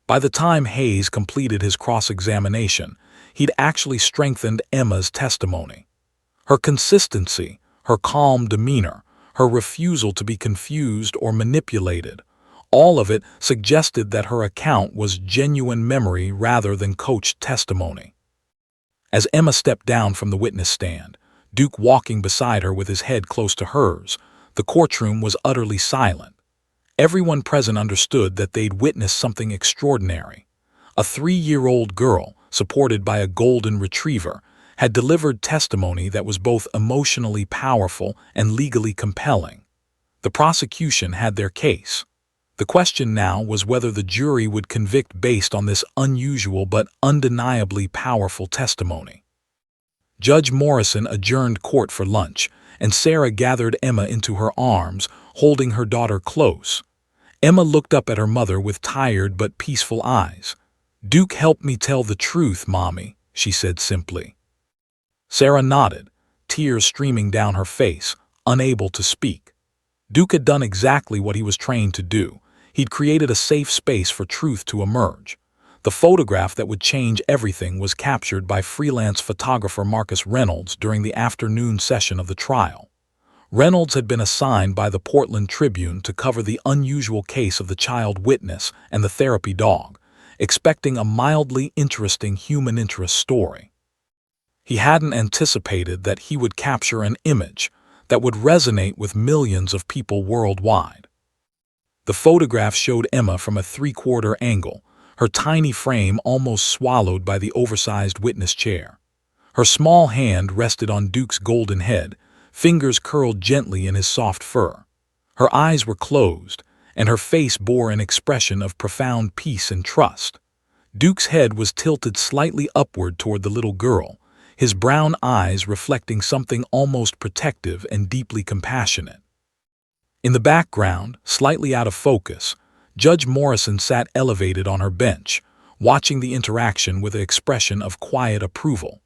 By the time Hayes completed his cross-examination, he'd actually strengthened Emma's testimony. Her consistency, her calm demeanor, her refusal to be confused or manipulated, all of it suggested that her account was genuine memory rather than coached testimony. As Emma stepped down from the witness stand, Duke walking beside her with his head close to hers, the courtroom was utterly silent. Everyone present understood that they'd witnessed something extraordinary. A 3-year-old girl, supported by a golden retriever, had delivered testimony that was both emotionally powerful and legally compelling. The prosecution had their case. The question now was whether the jury would convict based on this unusual but undeniably powerful testimony. Judge Morrison adjourned court for lunch, and Sarah gathered Emma into her arms, holding her daughter close. Emma looked up at her mother with tired but peaceful eyes. "Duke helped me tell the truth, Mommy," she said simply. Sarah nodded, tears streaming down her face, unable to speak. Duke had done exactly what he was trained to do. He'd created a safe space for truth to emerge. The photograph that would change everything was captured by freelance photographer Marcus Reynolds during the afternoon session of the trial. Reynolds had been assigned by the Portland Tribune to cover the unusual case of the child witness and the therapy dog, expecting a mildly interesting human interest story. He hadn't anticipated that he would capture an image, that would resonate with millions of people worldwide. The photograph showed Emma from a three-quarter angle, her tiny frame almost swallowed by the oversized witness chair. Her small hand rested on Duke's golden head, fingers curled gently in his soft fur. Her eyes were closed, and her face bore an expression of profound peace and trust. Duke's head was tilted slightly upward toward the little girl, his brown eyes reflecting something almost protective and deeply compassionate. In the background, slightly out of focus, Judge Morrison sat elevated on her bench, watching the interaction with an expression of quiet approval.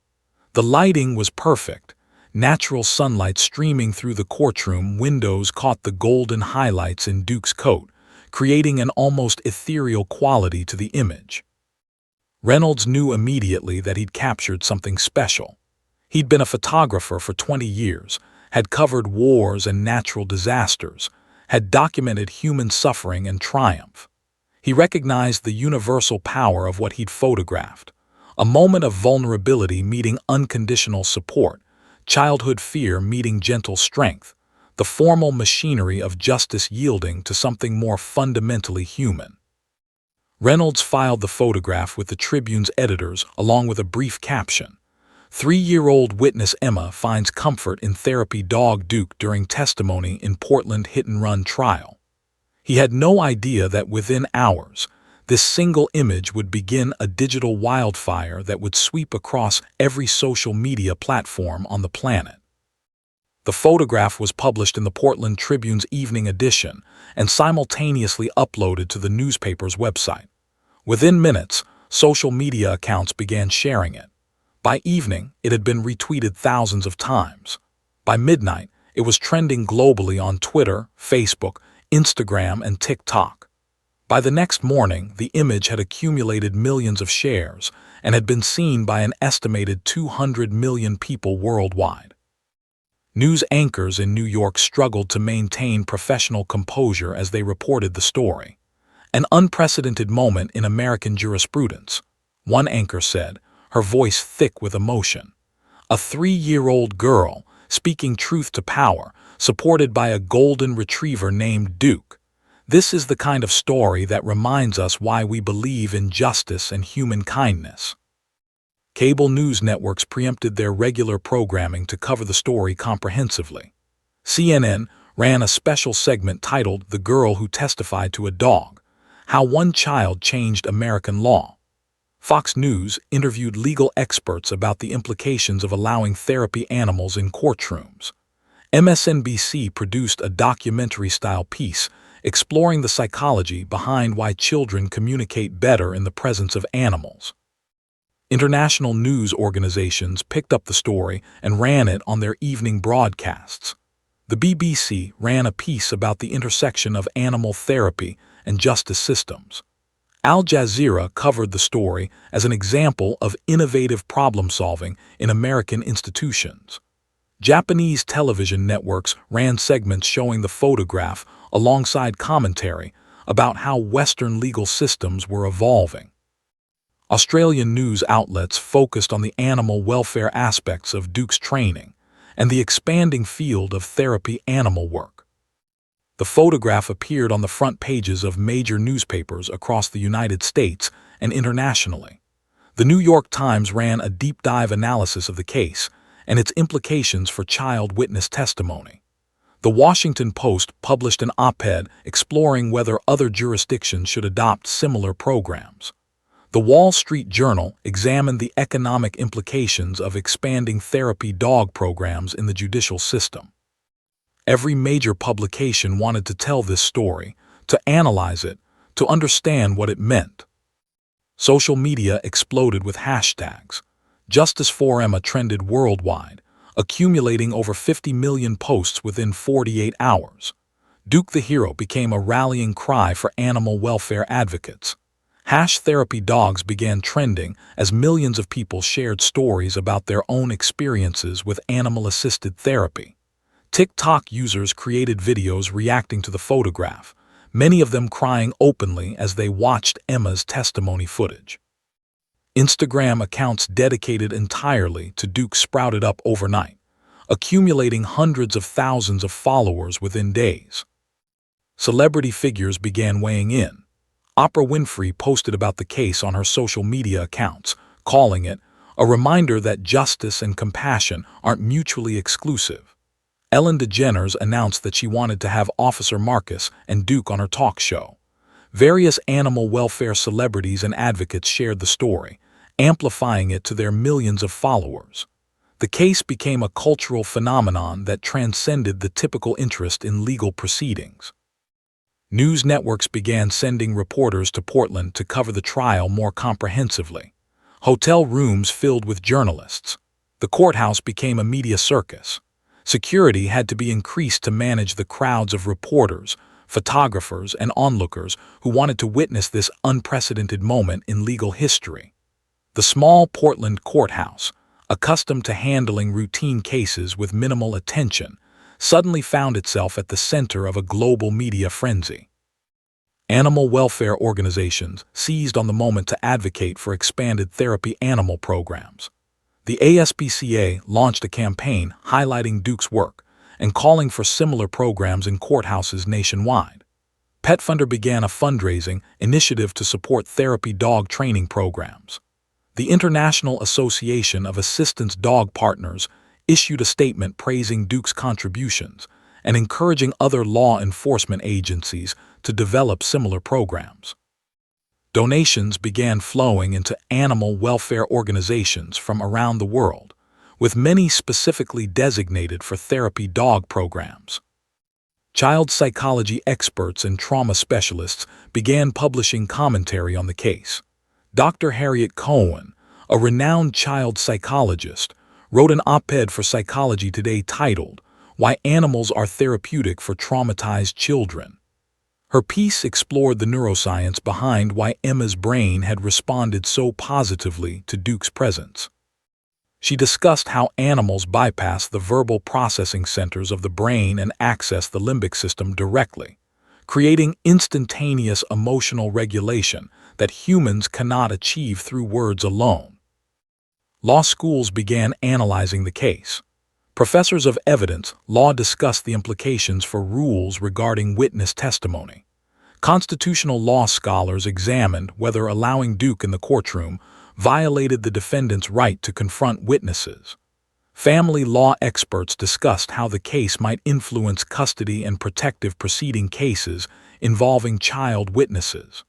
The lighting was perfect. Natural sunlight streaming through the courtroom windows caught the golden highlights in Duke's coat, creating an almost ethereal quality to the image. Reynolds knew immediately that he'd captured something special. He'd been a photographer for 20 years, had covered wars and natural disasters, had documented human suffering and triumph. He recognized the universal power of what he'd photographed, a moment of vulnerability meeting unconditional support, childhood fear meeting gentle strength, the formal machinery of justice yielding to something more fundamentally human. Reynolds filed the photograph with the Tribune's editors along with a brief caption. 3-year-old witness Emma finds comfort in therapy dog Duke during testimony in Portland hit-and-run trial. He had no idea that within hours, this single image would begin a digital wildfire that would sweep across every social media platform on the planet. The photograph was published in the Portland Tribune's evening edition and simultaneously uploaded to the newspaper's website. Within minutes, social media accounts began sharing it. By evening, it had been retweeted thousands of times. By midnight, it was trending globally on Twitter, Facebook, Instagram, and TikTok. By the next morning, the image had accumulated millions of shares and had been seen by an estimated 200 million people worldwide. News anchors in New York struggled to maintain professional composure as they reported the story. An unprecedented moment in American jurisprudence, one anchor said, her voice thick with emotion. A 3-year-old girl, speaking truth to power, supported by a golden retriever named Duke. This is the kind of story that reminds us why we believe in justice and human kindness. Cable news networks preempted their regular programming to cover the story comprehensively. CNN ran a special segment titled "The Girl Who Testified to a Dog: How One Child Changed American Law." Fox News interviewed legal experts about the implications of allowing therapy animals in courtrooms. MSNBC produced a documentary-style piece exploring the psychology behind why children communicate better in the presence of animals. International news organizations picked up the story and ran it on their evening broadcasts. The BBC ran a piece about the intersection of animal therapy and justice systems. Al Jazeera covered the story as an example of innovative problem-solving in American institutions. Japanese television networks ran segments showing the photograph alongside commentary about how Western legal systems were evolving. Australian news outlets focused on the animal welfare aspects of Duke's training and the expanding field of therapy animal work. The photograph appeared on the front pages of major newspapers across the United States and internationally. The New York Times ran a deep-dive analysis of the case and its implications for child witness testimony. The Washington Post published an op-ed exploring whether other jurisdictions should adopt similar programs. The Wall Street Journal examined the economic implications of expanding therapy dog programs in the judicial system. Every major publication wanted to tell this story, to analyze it, to understand what it meant. Social media exploded with hashtags. Justice for Emma trended worldwide, accumulating over 50 million posts within 48 hours. Duke the Hero became a rallying cry for animal welfare advocates. Therapy dogs began trending as millions of people shared stories about their own experiences with animal-assisted therapy. TikTok users created videos reacting to the photograph, many of them crying openly as they watched Emma's testimony footage. Instagram accounts dedicated entirely to Duke sprouted up overnight, accumulating hundreds of thousands of followers within days. Celebrity figures began weighing in. Oprah Winfrey posted about the case on her social media accounts, calling it a reminder that justice and compassion aren't mutually exclusive. Ellen DeGeneres announced that she wanted to have Officer Marcus and Duke on her talk show. Various animal welfare celebrities and advocates shared the story, amplifying it to their millions of followers. The case became a cultural phenomenon that transcended the typical interest in legal proceedings. News networks began sending reporters to Portland to cover the trial more comprehensively. Hotel rooms filled with journalists. The courthouse became a media circus. Security had to be increased to manage the crowds of reporters, photographers, and onlookers who wanted to witness this unprecedented moment in legal history. The small Portland courthouse, accustomed to handling routine cases with minimal attention, suddenly found itself at the center of a global media frenzy. Animal welfare organizations seized on the moment to advocate for expanded therapy animal programs. The ASPCA launched a campaign highlighting Duke's work and calling for similar programs in courthouses nationwide. PetFunder began a fundraising initiative to support therapy dog training programs. The International Association of Assistance Dog Partners issued a statement praising Duke's contributions and encouraging other law enforcement agencies to develop similar programs. Donations began flowing into animal welfare organizations from around the world, with many specifically designated for therapy dog programs. Child psychology experts and trauma specialists began publishing commentary on the case. Dr. Harriet Cohen, a renowned child psychologist, wrote an op-ed for Psychology Today titled, "Why Animals Are Therapeutic for Traumatized Children." Her piece explored the neuroscience behind why Emma's brain had responded so positively to Duke's presence. She discussed how animals bypass the verbal processing centers of the brain and access the limbic system directly, creating instantaneous emotional regulation that humans cannot achieve through words alone. Law schools began analyzing the case. Professors of evidence law discussed the implications for rules regarding witness testimony. Constitutional law scholars examined whether allowing Duke in the courtroom violated the defendant's right to confront witnesses. Family law experts discussed how the case might influence custody and protective proceeding cases involving child witnesses.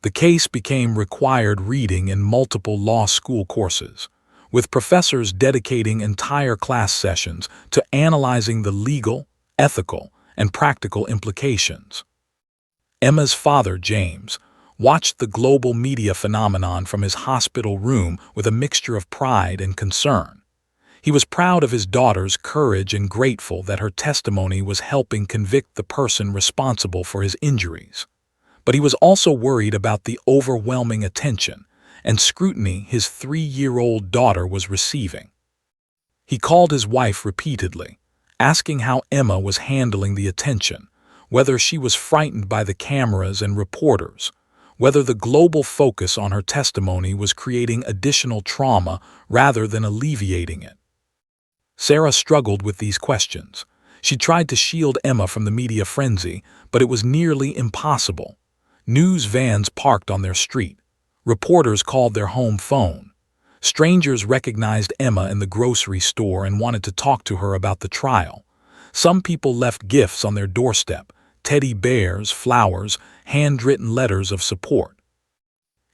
The case became required reading in multiple law school courses, with professors dedicating entire class sessions to analyzing the legal, ethical, and practical implications. Emma's father, James, watched the global media phenomenon from his hospital room with a mixture of pride and concern. He was proud of his daughter's courage and grateful that her testimony was helping convict the person responsible for his injuries. But he was also worried about the overwhelming attention and scrutiny his 3-year-old daughter was receiving. He called his wife repeatedly, asking how Emma was handling the attention, whether she was frightened by the cameras and reporters, whether the global focus on her testimony was creating additional trauma rather than alleviating it. Sarah struggled with these questions. She tried to shield Emma from the media frenzy, but it was nearly impossible. News vans parked on their street. Reporters called their home phone. Strangers recognized Emma in the grocery store and wanted to talk to her about the trial. Some people left gifts on their doorstep, teddy bears, flowers, handwritten letters of support.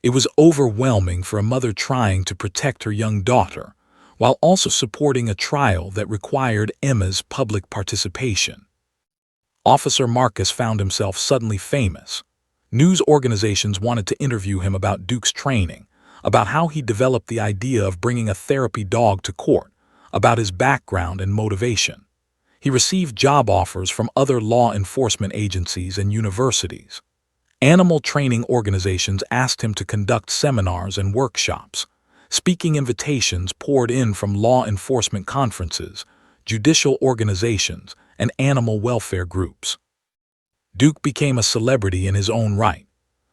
It was overwhelming for a mother trying to protect her young daughter, while also supporting a trial that required Emma's public participation. Officer Marcus found himself suddenly famous. News organizations wanted to interview him about Duke's training, about how he developed the idea of bringing a therapy dog to court, about his background and motivation. He received job offers from other law enforcement agencies and universities. Animal training organizations asked him to conduct seminars and workshops. Speaking invitations poured in from law enforcement conferences, judicial organizations, and animal welfare groups. Duke became a celebrity in his own right.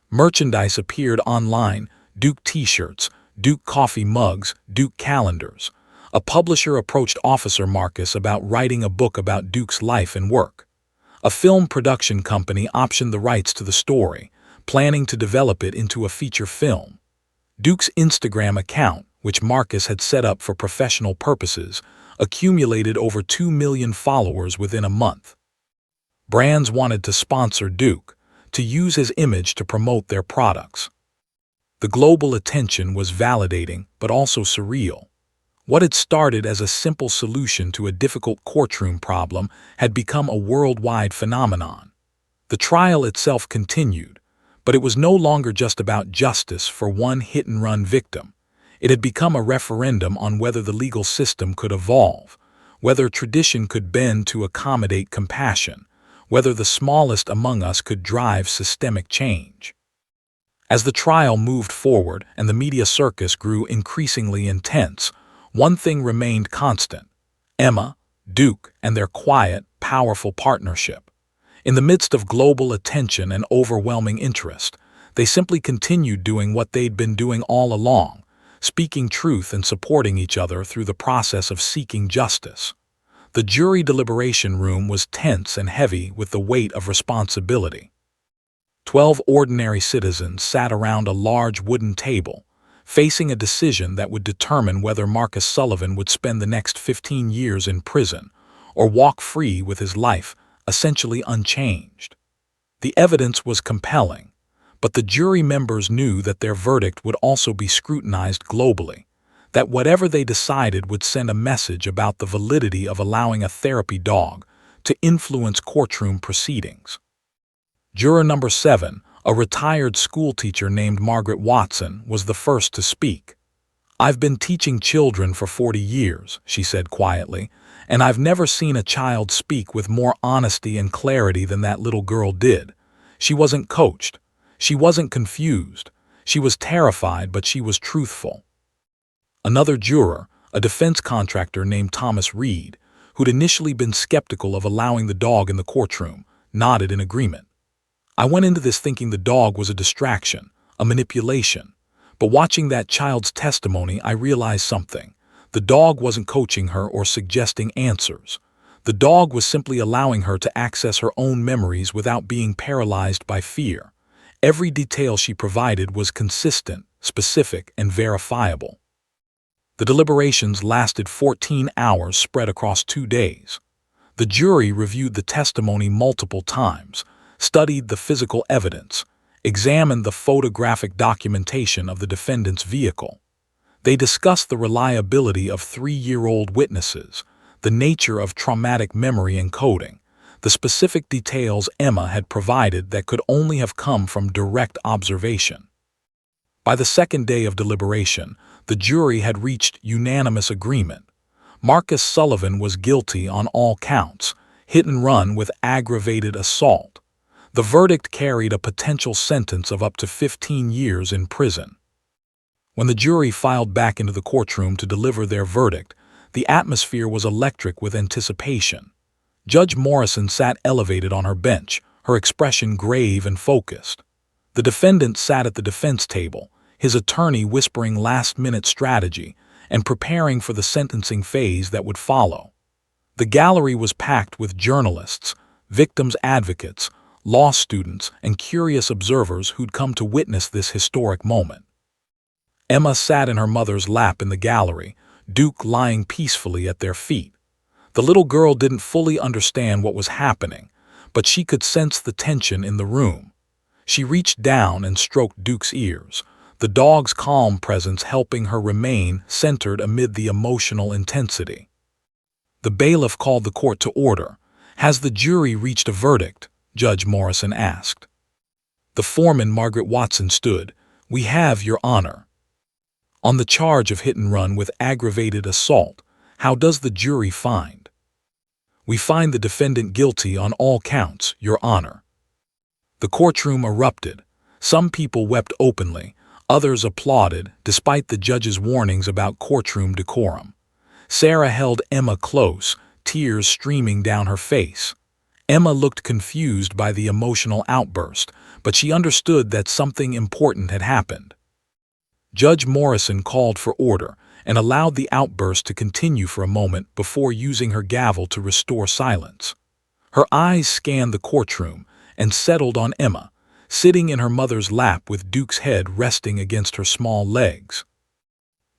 Merchandise appeared online: Duke t-shirts, Duke coffee mugs, Duke calendars. A publisher approached Officer Marcus about writing a book about Duke's life and work. A film production company optioned the rights to the story, planning to develop it into a feature film. Duke's Instagram account, which Marcus had set up for professional purposes, accumulated over 2 million followers within a month. Brands wanted to sponsor Duke, to use his image to promote their products. The global attention was validating but also surreal. What had started as a simple solution to a difficult courtroom problem had become a worldwide phenomenon. The trial itself continued, but it was no longer just about justice for one hit-and-run victim. It had become a referendum on whether the legal system could evolve, whether tradition could bend to accommodate compassion, whether the smallest among us could drive systemic change. As the trial moved forward and the media circus grew increasingly intense, one thing remained constant: Emma, Duke, and their quiet, powerful partnership. In the midst of global attention and overwhelming interest, they simply continued doing what they'd been doing all along, speaking truth and supporting each other through the process of seeking justice. The jury deliberation room was tense and heavy with the weight of responsibility. 12 ordinary citizens sat around a large wooden table, facing a decision that would determine whether Marcus Sullivan would spend the next 15 years in prison or walk free with his life essentially unchanged. The evidence was compelling, but the jury members knew that their verdict would also be scrutinized globally, that whatever they decided would send a message about the validity of allowing a therapy dog to influence courtroom proceedings. Juror number 7, a retired schoolteacher named Margaret Watson, was the first to speak. "I've been teaching children for 40 years, she said quietly, and I've never seen a child speak with more honesty and clarity than that little girl did. She wasn't coached. She wasn't confused. She was terrified, but she was truthful." Another juror, a defense contractor named Thomas Reed, who'd initially been skeptical of allowing the dog in the courtroom, nodded in agreement. "I went into this thinking the dog was a distraction, a manipulation. But watching that child's testimony, I realized something. The dog wasn't coaching her or suggesting answers. The dog was simply allowing her to access her own memories without being paralyzed by fear. Every detail she provided was consistent, specific, and verifiable." The deliberations lasted 14 hours spread across 2 days. The jury reviewed the testimony multiple times, studied the physical evidence, examined the photographic documentation of the defendant's vehicle. They discussed the reliability of 3-year-old witnesses, the nature of traumatic memory encoding, the specific details Emma had provided that could only have come from direct observation. By the second day of deliberation, the jury had reached unanimous agreement. Marcus Sullivan was guilty on all counts, hit and run with aggravated assault. The verdict carried a potential sentence of up to 15 years in prison. When the jury filed back into the courtroom to deliver their verdict, the atmosphere was electric with anticipation. Judge Morrison sat elevated on her bench, her expression grave and focused. The defendant sat at the defense table, his attorney whispering last-minute strategy and preparing for the sentencing phase that would follow. The gallery was packed with journalists, victims' advocates, law students, and curious observers who'd come to witness this historic moment. Emma sat in her mother's lap in the gallery, Duke lying peacefully at their feet. The little girl didn't fully understand what was happening, but she could sense the tension in the room. She reached down and stroked Duke's ears, the dog's calm presence helping her remain centered amid the emotional intensity. The bailiff called the court to order. "Has the jury reached a verdict?" Judge Morrison asked. The foreman, Margaret Watson, stood. "We have, Your Honor." "On the charge of hit and run with aggravated assault, how does the jury find?" "We find the defendant guilty on all counts, Your Honor." The courtroom erupted. Some people wept openly, others applauded, despite the judge's warnings about courtroom decorum. Sarah held Emma close, tears streaming down her face. Emma looked confused by the emotional outburst, but she understood that something important had happened. Judge Morrison called for order and allowed the outburst to continue for a moment before using her gavel to restore silence. Her eyes scanned the courtroom and settled on Emma, sitting in her mother's lap with Duke's head resting against her small legs.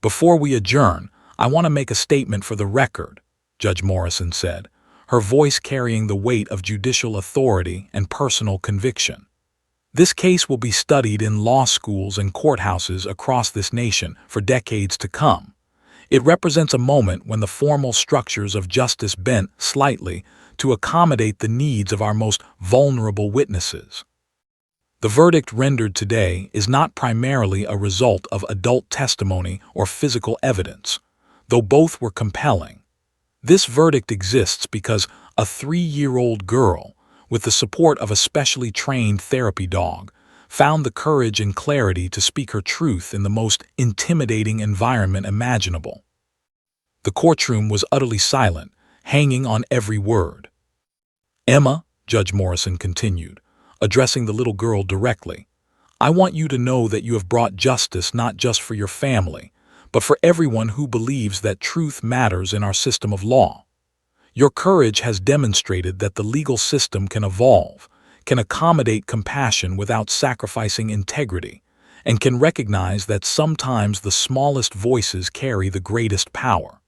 "Before we adjourn, I want to make a statement for the record," Judge Morrison said, her voice carrying the weight of judicial authority and personal conviction. "This case will be studied in law schools and courthouses across this nation for decades to come. It represents a moment when the formal structures of justice bent slightly to accommodate the needs of our most vulnerable witnesses. The verdict rendered today is not primarily a result of adult testimony or physical evidence, though both were compelling. This verdict exists because a 3-year-old girl, with the support of a specially trained therapy dog, found the courage and clarity to speak her truth in the most intimidating environment imaginable." The courtroom was utterly silent, hanging on every word. "Emma," Judge Morrison continued, addressing the little girl directly, "I want you to know that you have brought justice not just for your family, but for everyone who believes that truth matters in our system of law. Your courage has demonstrated that the legal system can evolve, can accommodate compassion without sacrificing integrity, and can recognize that sometimes the smallest voices carry the greatest power."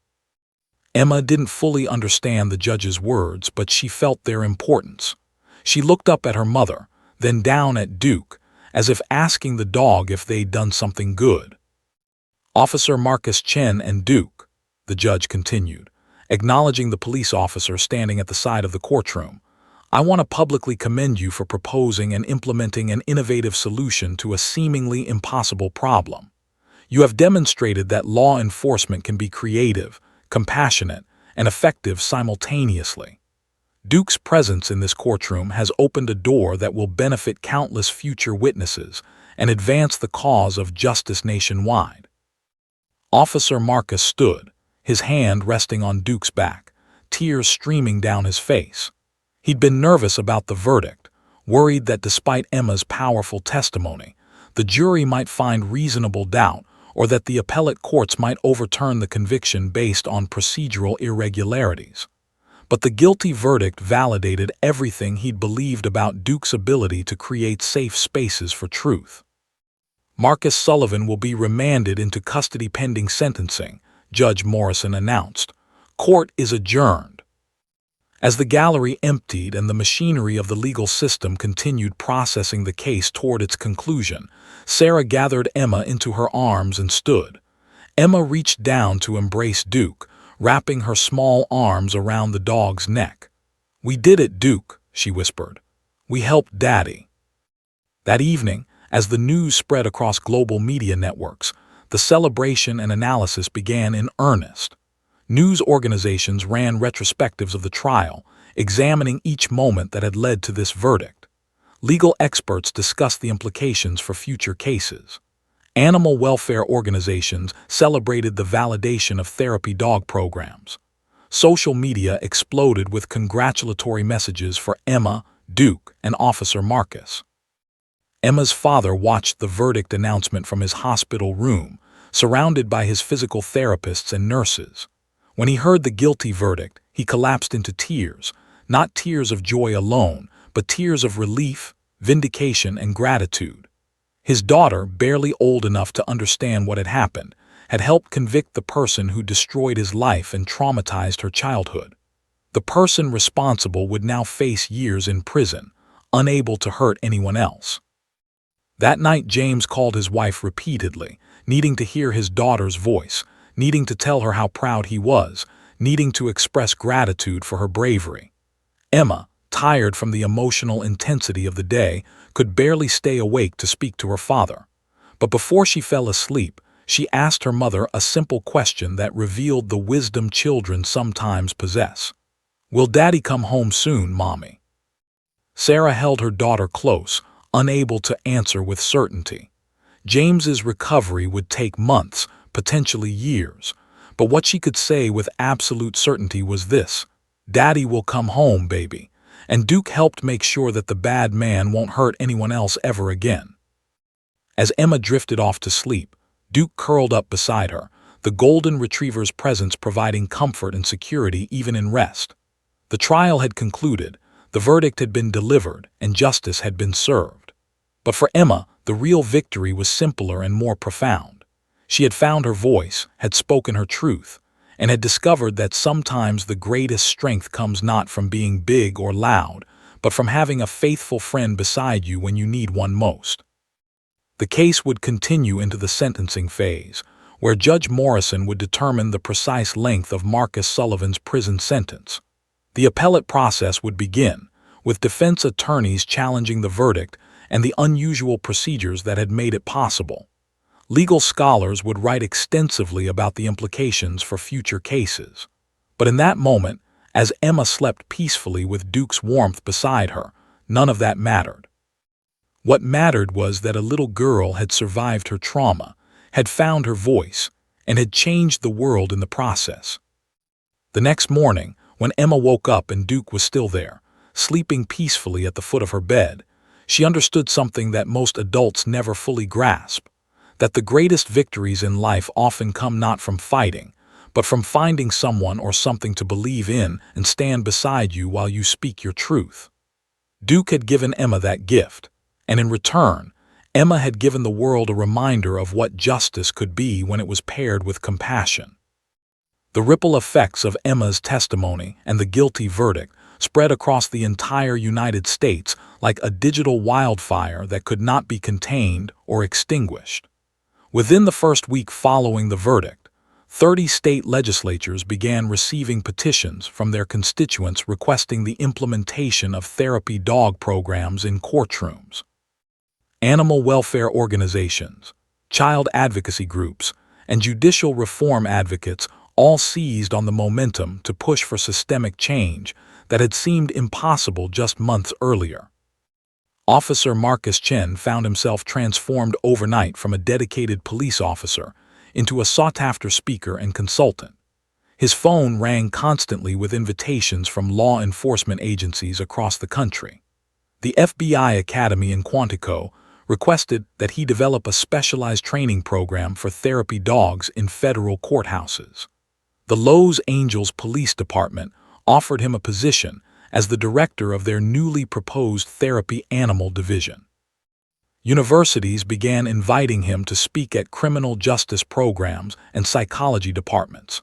Emma didn't fully understand the judge's words, but she felt their importance. She looked up at her mother, then down at Duke, as if asking the dog if they'd done something good. "Officer Marcus Chen and Duke," the judge continued, acknowledging the police officer standing at the side of the courtroom, "I want to publicly commend you for proposing and implementing an innovative solution to a seemingly impossible problem. You have demonstrated that law enforcement can be creative, compassionate, and effective simultaneously. Duke's presence in this courtroom has opened a door that will benefit countless future witnesses and advance the cause of justice nationwide." Officer Marcus stood, his hand resting on Duke's back, tears streaming down his face. He'd been nervous about the verdict, worried that despite Emma's powerful testimony, the jury might find reasonable doubt or that the appellate courts might overturn the conviction based on procedural irregularities. But the guilty verdict validated everything he'd believed about Duke's ability to create safe spaces for truth. "Marcus Sullivan will be remanded into custody pending sentencing," Judge Morrison announced. "Court is adjourned." As the gallery emptied and the machinery of the legal system continued processing the case toward its conclusion, Sarah gathered Emma into her arms and stood. Emma reached down to embrace Duke, wrapping her small arms around the dog's neck. "We did it, Duke," she whispered. "We helped Daddy." That evening, as the news spread across global media networks, the celebration and analysis began in earnest. News organizations ran retrospectives of the trial, examining each moment that had led to this verdict. Legal experts discussed the implications for future cases. Animal welfare organizations celebrated the validation of therapy dog programs. Social media exploded with congratulatory messages for Emma, Duke, and Officer Marcus. Emma's father watched the verdict announcement from his hospital room, surrounded by his physical therapists and nurses. When he heard the guilty verdict, he collapsed into tears, not tears of joy alone, but tears of relief, vindication, and gratitude. His daughter, barely old enough to understand what had happened, had helped convict the person who destroyed his life and traumatized her childhood. The person responsible would now face years in prison, unable to hurt anyone else. That night, James called his wife repeatedly, needing to hear his daughter's voice, needing to tell her how proud he was, needing to express gratitude for her bravery. Emma, tired from the emotional intensity of the day, could barely stay awake to speak to her father. But before she fell asleep, she asked her mother a simple question that revealed the wisdom children sometimes possess. "Will Daddy come home soon, Mommy?" Sarah held her daughter close, unable to answer with certainty. James's recovery would take months, potentially years, but what she could say with absolute certainty was this: "Daddy will come home, baby," and Duke helped make sure that the bad man won't hurt anyone else ever again. As Emma drifted off to sleep, Duke curled up beside her, the golden retriever's presence providing comfort and security even in rest. The trial had concluded, the verdict had been delivered, and justice had been served. But for Emma, the real victory was simpler and more profound. She had found her voice, had spoken her truth, and had discovered that sometimes the greatest strength comes not from being big or loud, but from having a faithful friend beside you when you need one most. The case would continue into the sentencing phase, where Judge Morrison would determine the precise length of Marcus Sullivan's prison sentence. The appellate process would begin, with defense attorneys challenging the verdict and the unusual procedures that had made it possible. Legal scholars would write extensively about the implications for future cases. But in that moment, as Emma slept peacefully with Duke's warmth beside her, none of that mattered. What mattered was that a little girl had survived her trauma, had found her voice, and had changed the world in the process. The next morning, when Emma woke up and Duke was still there, sleeping peacefully at the foot of her bed, she understood something that most adults never fully grasp, that the greatest victories in life often come not from fighting, but from finding someone or something to believe in and stand beside you while you speak your truth. Duke had given Emma that gift, and in return, Emma had given the world a reminder of what justice could be when it was paired with compassion. The ripple effects of Emma's testimony and the guilty verdict spread across the entire United States like a digital wildfire that could not be contained or extinguished. Within the first week following the verdict, 30 state legislatures began receiving petitions from their constituents requesting the implementation of therapy dog programs in courtrooms. Animal welfare organizations, child advocacy groups, and judicial reform advocates all seized on the momentum to push for systemic change that had seemed impossible just months earlier. Officer Marcus Chen found himself transformed overnight from a dedicated police officer into a sought-after speaker and consultant. His phone rang constantly with invitations from law enforcement agencies across the country. The FBI Academy in Quantico requested that he develop a specialized training program for therapy dogs in federal courthouses. The Los Angeles Police Department offered him a position as the director of their newly proposed therapy animal division. Universities began inviting him to speak at criminal justice programs and psychology departments.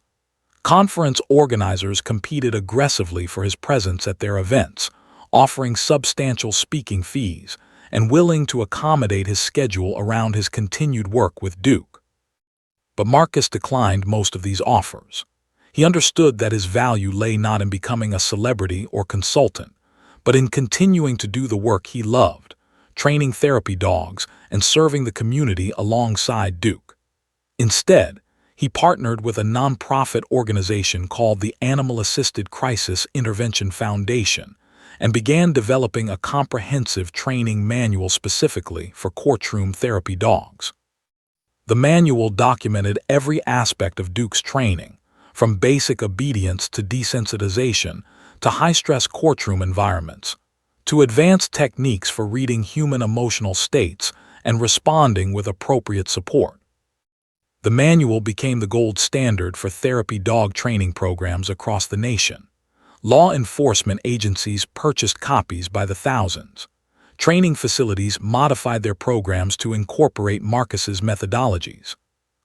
Conference organizers competed aggressively for his presence at their events, offering substantial speaking fees and willing to accommodate his schedule around his continued work with Duke. But Marcus declined most of these offers. He understood that his value lay not in becoming a celebrity or consultant, but in continuing to do the work he loved, training therapy dogs and serving the community alongside Duke. Instead, he partnered with a nonprofit organization called the Animal Assisted Crisis Intervention Foundation and began developing a comprehensive training manual specifically for courtroom therapy dogs. The manual documented every aspect of Duke's training, from basic obedience to desensitization, to high-stress courtroom environments, to advanced techniques for reading human emotional states and responding with appropriate support. The manual became the gold standard for therapy dog training programs across the nation. Law enforcement agencies purchased copies by the thousands. Training facilities modified their programs to incorporate Marcus's methodologies.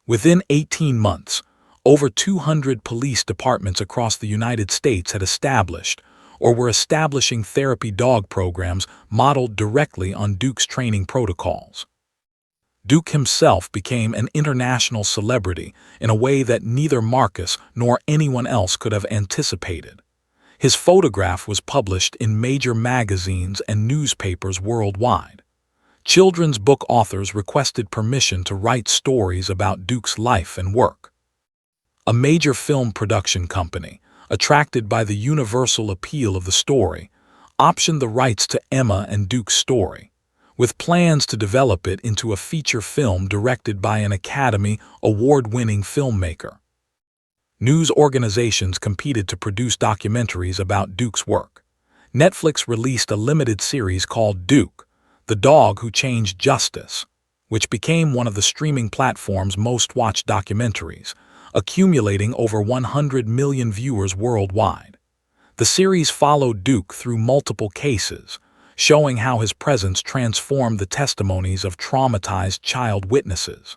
Within 18 months, over 200 police departments across the United States had established or were establishing therapy dog programs modeled directly on Duke's training protocols. Duke himself became an international celebrity in a way that neither Marcus nor anyone else could have anticipated. His photograph was published in major magazines and newspapers worldwide. Children's book authors requested permission to write stories about Duke's life and work. A major film production company, attracted by the universal appeal of the story, optioned the rights to Emma and Duke's story, with plans to develop it into a feature film directed by an Academy Award-winning filmmaker. News organizations competed to produce documentaries about Duke's work. Netflix released a limited series called Duke, the Dog Who Changed Justice, which became one of the streaming platform's most watched documentaries, accumulating over 100 million viewers worldwide. The series followed Duke through multiple cases, showing how his presence transformed the testimonies of traumatized child witnesses.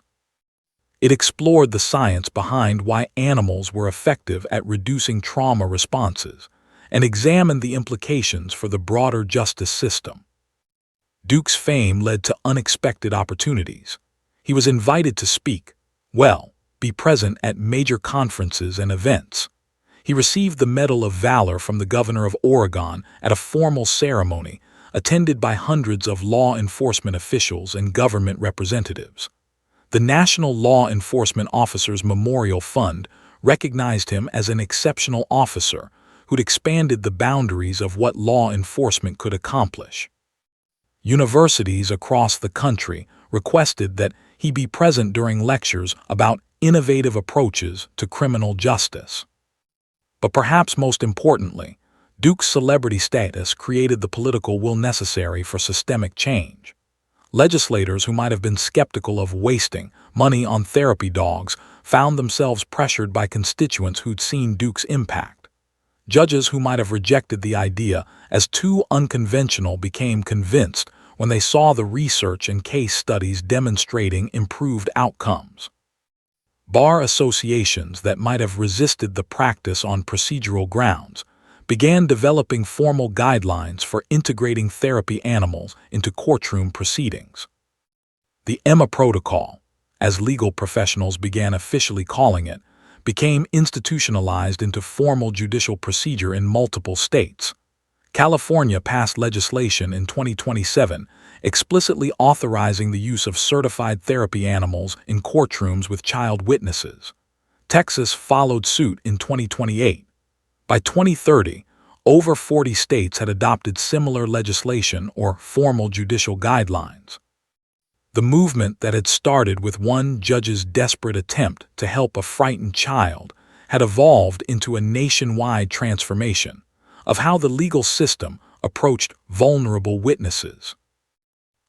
It explored the science behind why animals were effective at reducing trauma responses and examined the implications for the broader justice system. Duke's fame led to unexpected opportunities. He was invited to speak, be present at major conferences and events. He received the Medal of Valor from the governor of Oregon at a formal ceremony attended by hundreds of law enforcement officials and government representatives. The National Law Enforcement Officers Memorial Fund recognized him as an exceptional officer who'd expanded the boundaries of what law enforcement could accomplish. Universities across the country requested that he be present during lectures about innovative approaches to criminal justice. But perhaps most importantly, Duke's celebrity status created the political will necessary for systemic change. Legislators who might have been skeptical of wasting money on therapy dogs found themselves pressured by constituents who'd seen Duke's impact. Judges who might have rejected the idea as too unconventional became convinced when they saw the research and case studies demonstrating improved outcomes. Bar associations that might have resisted the practice on procedural grounds began developing formal guidelines for integrating therapy animals into courtroom proceedings. The Emma Protocol, as legal professionals began officially calling it, became institutionalized into formal judicial procedure in multiple states. California passed legislation in 2027 explicitly authorizing the use of certified therapy animals in courtrooms with child witnesses. Texas followed suit in 2028. By 2030, over 40 states had adopted similar legislation or formal judicial guidelines. The movement that had started with one judge's desperate attempt to help a frightened child had evolved into a nationwide transformation of how the legal system approached vulnerable witnesses.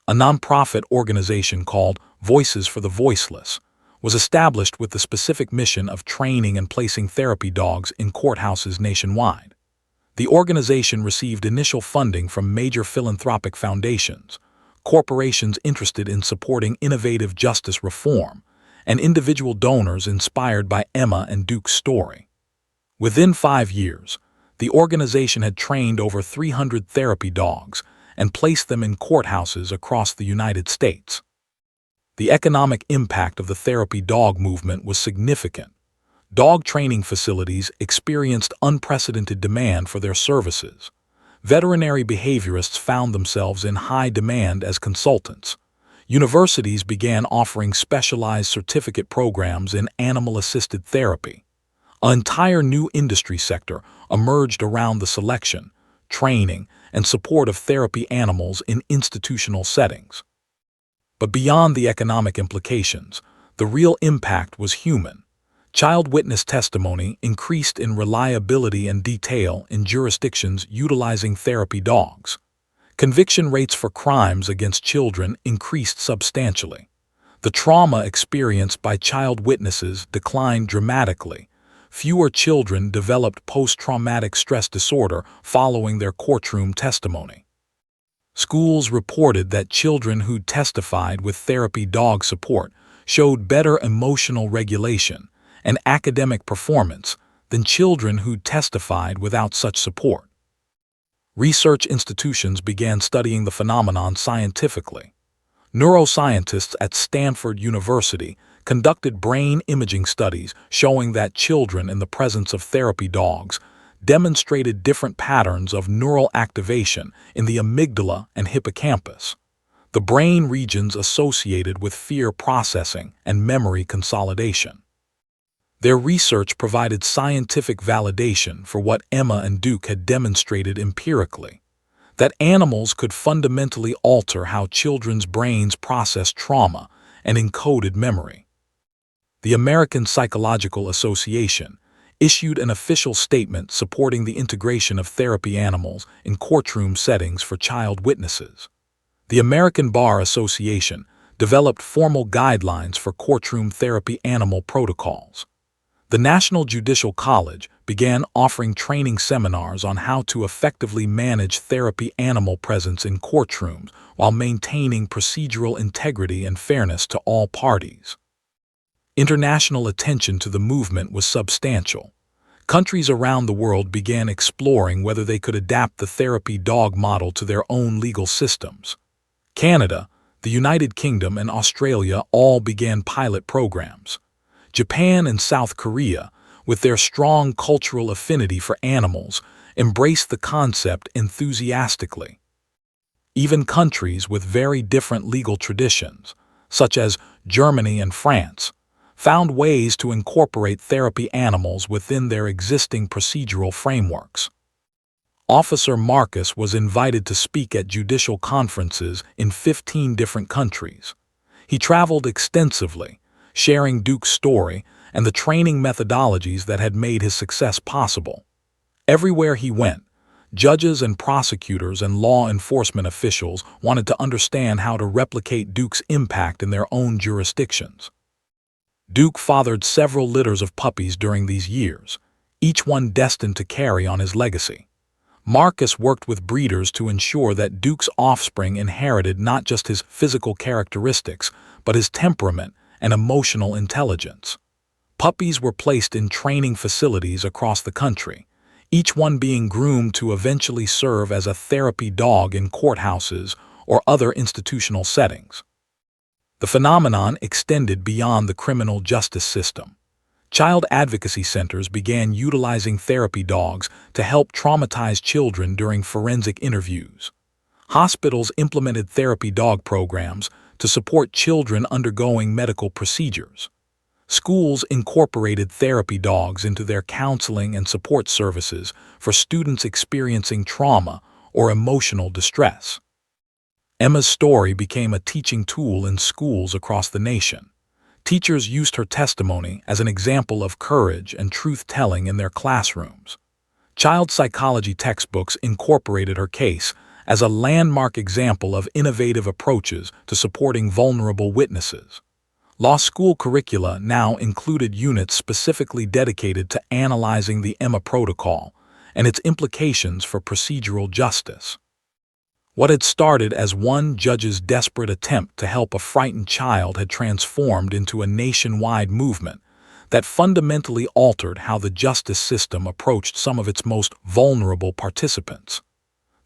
A nonprofit organization called Voices for the Voiceless was established with the specific mission of training and placing therapy dogs in courthouses nationwide. The organization received initial funding from major philanthropic foundations, corporations interested in supporting innovative justice reform, and individual donors inspired by Emma and Duke's story. Within 5 years, the organization had trained over 300 therapy dogs and placed them in courthouses across the United States. The economic impact of the therapy dog movement was significant. Dog training facilities experienced unprecedented demand for their services. Veterinary behaviorists found themselves in high demand as consultants. Universities began offering specialized certificate programs in animal-assisted therapy. An entire new industry sector emerged around the selection, training, and support of therapy animals in institutional settings. But beyond the economic implications, the real impact was human. Child witness testimony increased in reliability and detail in jurisdictions utilizing therapy dogs. Conviction rates for crimes against children increased substantially. The trauma experienced by child witnesses declined dramatically. Fewer children developed post-traumatic stress disorder following their courtroom testimony. Schools reported that children who testified with therapy dog support showed better emotional regulation and academic performance than children who testified without such support. Research institutions began studying the phenomenon scientifically. Neuroscientists at Stanford University conducted brain imaging studies showing that children in the presence of therapy dogs demonstrated different patterns of neural activation in the amygdala and hippocampus, the brain regions associated with fear processing and memory consolidation. Their research provided scientific validation for what Emma and Duke had demonstrated empirically, that animals could fundamentally alter how children's brains process trauma and encoded memory. The American Psychological Association issued an official statement supporting the integration of therapy animals in courtroom settings for child witnesses. The American Bar Association developed formal guidelines for courtroom therapy animal protocols. The National Judicial College began offering training seminars on how to effectively manage therapy animal presence in courtrooms while maintaining procedural integrity and fairness to all parties. International attention to the movement was substantial. Countries around the world began exploring whether they could adapt the therapy dog model to their own legal systems. Canada, the United Kingdom, and Australia all began pilot programs. Japan and South Korea, with their strong cultural affinity for animals, embraced the concept enthusiastically. Even countries with very different legal traditions, such as Germany and France, found ways to incorporate therapy animals within their existing procedural frameworks. Officer Marcus was invited to speak at judicial conferences in 15 different countries. He traveled extensively, sharing Duke's story and the training methodologies that had made his success possible. Everywhere he went, judges and prosecutors and law enforcement officials wanted to understand how to replicate Duke's impact in their own jurisdictions. Duke fathered several litters of puppies during these years, each one destined to carry on his legacy. Marcus worked with breeders to ensure that Duke's offspring inherited not just his physical characteristics, but his temperament and emotional intelligence. Puppies were placed in training facilities across the country, each one being groomed to eventually serve as a therapy dog in courthouses or other institutional settings. The phenomenon extended beyond the criminal justice system. Child advocacy centers began utilizing therapy dogs to help traumatized children during forensic interviews. Hospitals implemented therapy dog programs to support children undergoing medical procedures. Schools incorporated therapy dogs into their counseling and support services for students experiencing trauma or emotional distress. Emma's story became a teaching tool in schools across the nation. Teachers used her testimony as an example of courage and truth-telling in their classrooms. Child psychology textbooks incorporated her case as a landmark example of innovative approaches to supporting vulnerable witnesses. Law school curricula now included units specifically dedicated to analyzing the Emma Protocol and its implications for procedural justice. What had started as one judge's desperate attempt to help a frightened child had transformed into a nationwide movement that fundamentally altered how the justice system approached some of its most vulnerable participants.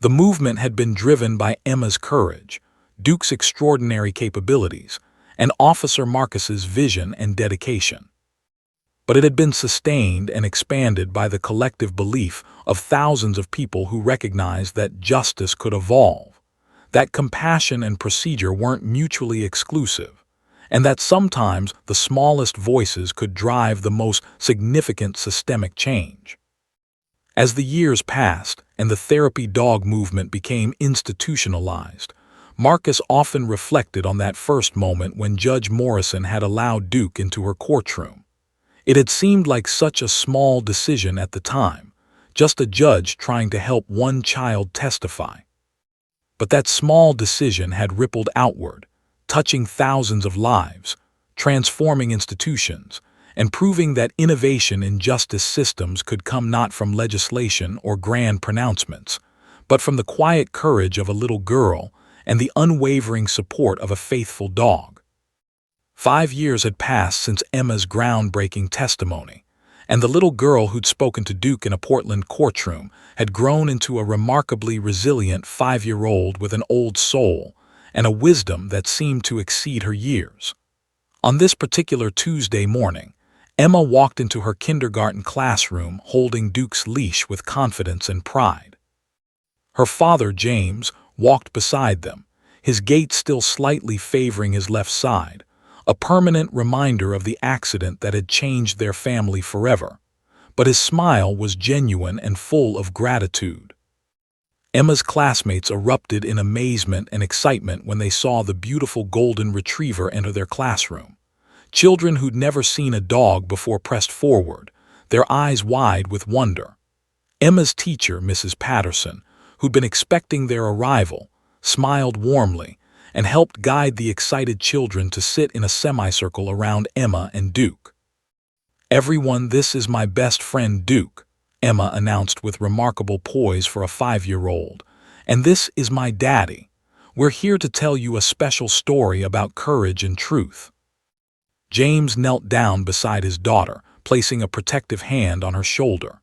The movement had been driven by Emma's courage, Duke's extraordinary capabilities, and Officer Marcus's vision and dedication. But it had been sustained and expanded by the collective belief of thousands of people who recognized that justice could evolve, that compassion and procedure weren't mutually exclusive, and that sometimes the smallest voices could drive the most significant systemic change. As the years passed and the therapy dog movement became institutionalized, Marcus often reflected on that first moment when Judge Morrison had allowed Duke into her courtroom. It had seemed like such a small decision at the time, just a judge trying to help one child testify. But that small decision had rippled outward, touching thousands of lives, transforming institutions, and proving that innovation in justice systems could come not from legislation or grand pronouncements, but from the quiet courage of a little girl and the unwavering support of a faithful dog. 5 years had passed since Emma's groundbreaking testimony, and the little girl who'd spoken to Duke in a Portland courtroom had grown into a remarkably resilient 5-year-old with an old soul and a wisdom that seemed to exceed her years. On this particular Tuesday morning, Emma walked into her kindergarten classroom holding Duke's leash with confidence and pride. Her father, James, walked beside them, his gait still slightly favoring his left side, a permanent reminder of the accident that had changed their family forever. But his smile was genuine and full of gratitude. Emma's classmates erupted in amazement and excitement when they saw the beautiful golden retriever enter their classroom. Children who'd never seen a dog before pressed forward, their eyes wide with wonder. Emma's teacher, Mrs. Patterson, who'd been expecting their arrival, smiled warmly and helped guide the excited children to sit in a semicircle around Emma and Duke. "Everyone, this is my best friend Duke," Emma announced with remarkable poise for a 5-year-old. "And this is my daddy. We're here to tell you a special story about courage and truth." James knelt down beside his daughter, placing a protective hand on her shoulder.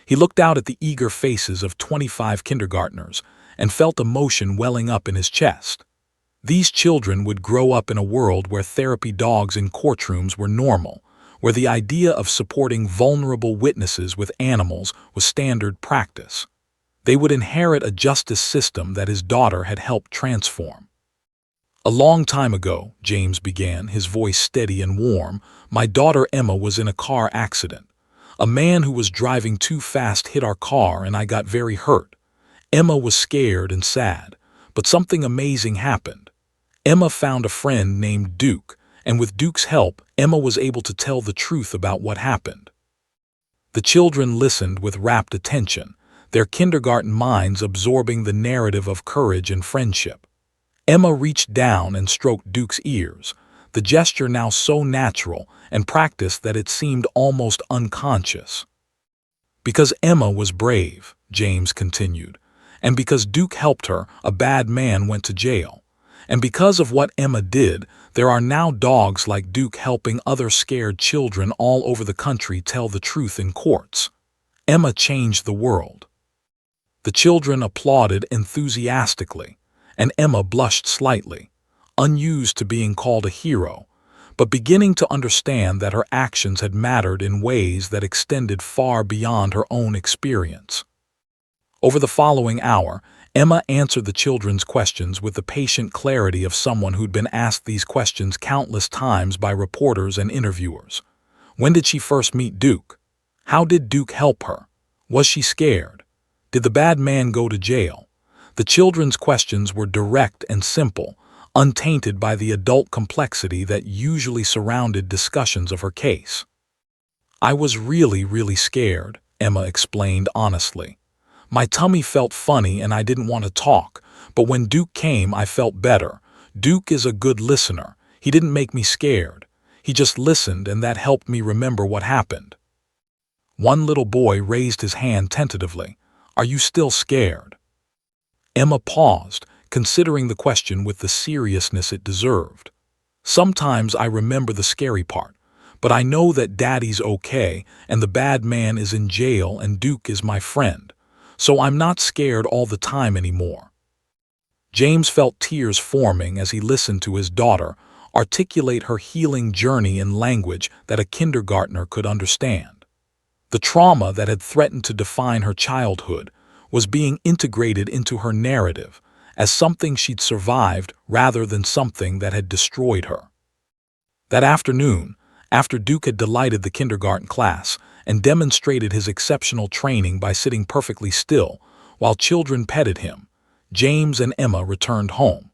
He looked out at the eager faces of 25 kindergartners and felt emotion welling up in his chest. These children would grow up in a world where therapy dogs in courtrooms were normal, where the idea of supporting vulnerable witnesses with animals was standard practice. They would inherit a justice system that his daughter had helped transform. "A long time ago," James began, his voice steady and warm, "my daughter Emma was in a car accident. A man who was driving too fast hit our car and I got very hurt. Emma was scared and sad, but something amazing happened. Emma found a friend named Duke, and with Duke's help, Emma was able to tell the truth about what happened." The children listened with rapt attention, their kindergarten minds absorbing the narrative of courage and friendship. Emma reached down and stroked Duke's ears, the gesture now so natural and practiced that it seemed almost unconscious. "Because Emma was brave," James continued, "and because Duke helped her, a bad man went to jail. And because of what Emma did, there are now dogs like Duke helping other scared children all over the country tell the truth in courts. Emma changed the world." The children applauded enthusiastically, and Emma blushed slightly, unused to being called a hero, but beginning to understand that her actions had mattered in ways that extended far beyond her own experience. Over the following hour, Emma answered the children's questions with the patient clarity of someone who'd been asked these questions countless times by reporters and interviewers. When did she first meet Duke? How did Duke help her? Was she scared? Did the bad man go to jail? The children's questions were direct and simple, untainted by the adult complexity that usually surrounded discussions of her case. "I was really scared," Emma explained honestly. "My tummy felt funny and I didn't want to talk, but when Duke came I felt better. Duke is a good listener. He didn't make me scared. He just listened and that helped me remember what happened." One little boy raised his hand tentatively. "Are you still scared?" Emma paused, considering the question with the seriousness it deserved. "Sometimes I remember the scary part, but I know that Daddy's okay and the bad man is in jail and Duke is my friend, so I'm not scared all the time anymore." James felt tears forming as he listened to his daughter articulate her healing journey in language that a kindergartner could understand. The trauma that had threatened to define her childhood was being integrated into her narrative as something she'd survived rather than something that had destroyed her. That afternoon, after Duke had delighted the kindergarten class and demonstrated his exceptional training by sitting perfectly still while children petted him, James and Emma returned home.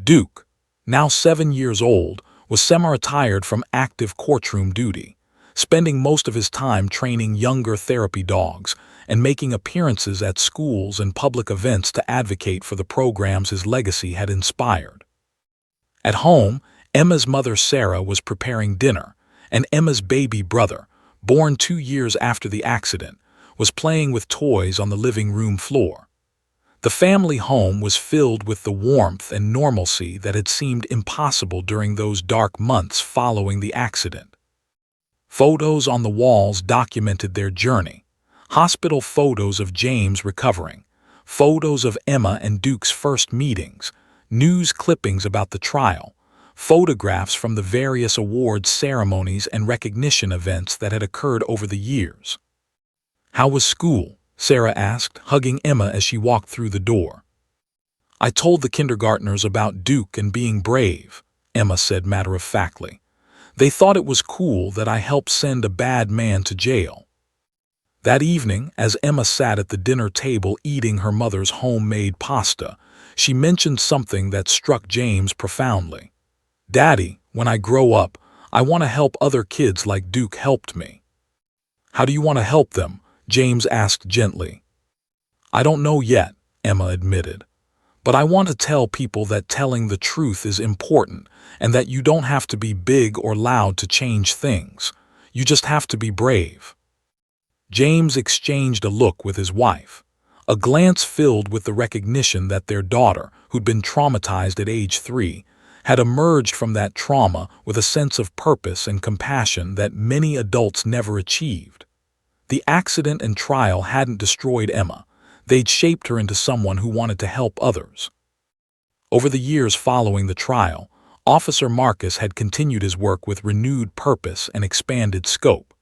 Duke, now 7 years old, was semi-retired from active courtroom duty, spending most of his time training younger therapy dogs and making appearances at schools and public events to advocate for the programs his legacy had inspired. At home, Emma's mother Sarah was preparing dinner, and Emma's baby brother, born 2 years after the accident, was playing with toys on the living room floor. The family home was filled with the warmth and normalcy that had seemed impossible during those dark months following the accident. Photos on the walls documented their journey. Hospital photos of James recovering, photos of Emma and Duke's first meetings, news clippings about the trial, photographs from the various awards ceremonies and recognition events that had occurred over the years. "How was school?" Sarah asked, hugging Emma as she walked through the door. "I told the kindergartners about Duke and being brave," Emma said matter-of-factly. "They thought it was cool that I helped send a bad man to jail." That evening, as Emma sat at the dinner table eating her mother's homemade pasta, she mentioned something that struck James profoundly. "Daddy, when I grow up, I want to help other kids like Duke helped me." "How do you want to help them?" James asked gently. "I don't know yet," Emma admitted. But I want to tell people that telling the truth is important and that you don't have to be big or loud to change things. You just have to be brave." James exchanged a look with his wife, a glance filled with the recognition that their daughter, who'd been traumatized at age 3, had emerged from that trauma with a sense of purpose and compassion that many adults never achieved. The accident and trial hadn't destroyed Emma. They'd shaped her into someone who wanted to help others. Over the years following the trial, Officer Marcus had continued his work with renewed purpose and expanded scope.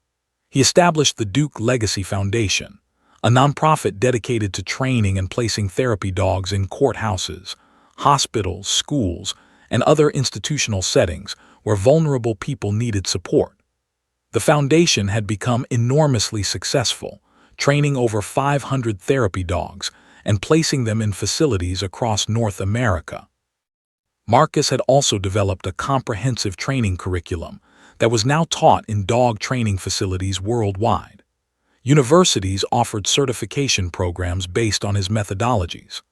He established the Duke Legacy Foundation, a nonprofit dedicated to training and placing therapy dogs in courthouses, hospitals, schools, and other institutional settings where vulnerable people needed support. The foundation had become enormously successful, training over 500 therapy dogs and placing them in facilities across North America. Marcus had also developed a comprehensive training curriculum that was now taught in dog training facilities worldwide. Universities offered certification programs based on his methodologies.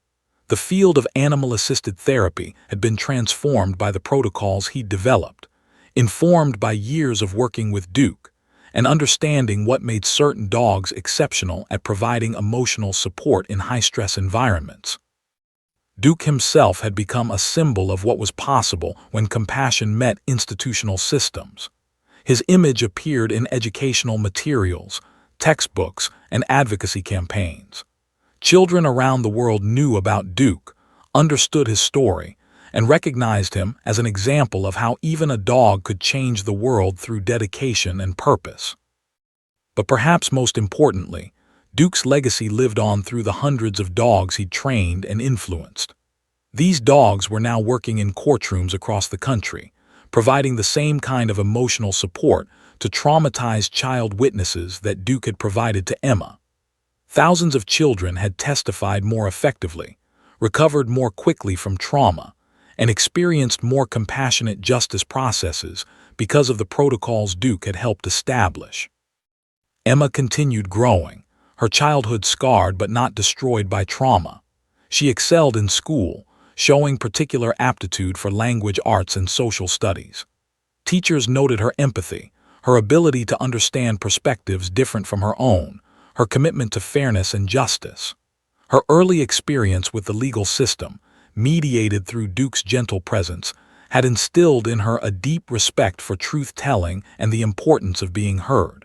The field of animal-assisted therapy had been transformed by the protocols he'd developed, informed by years of working with Duke, and understanding what made certain dogs exceptional at providing emotional support in high-stress environments. Duke himself had become a symbol of what was possible when compassion met institutional systems. His image appeared in educational materials, textbooks, and advocacy campaigns. Children around the world knew about Duke, understood his story, and recognized him as an example of how even a dog could change the world through dedication and purpose. But perhaps most importantly, Duke's legacy lived on through the hundreds of dogs he'd trained and influenced. These dogs were now working in courtrooms across the country, providing the same kind of emotional support to traumatized child witnesses that Duke had provided to Emma. Thousands of children had testified more effectively, recovered more quickly from trauma, and experienced more compassionate justice processes because of the protocols Duke had helped establish. Emma continued growing, her childhood scarred but not destroyed by trauma. She excelled in school, showing particular aptitude for language arts and social studies. Teachers noted her empathy, her ability to understand perspectives different from her own, her commitment to fairness and justice. Her early experience with the legal system, mediated through Duke's gentle presence, had instilled in her a deep respect for truth-telling and the importance of being heard.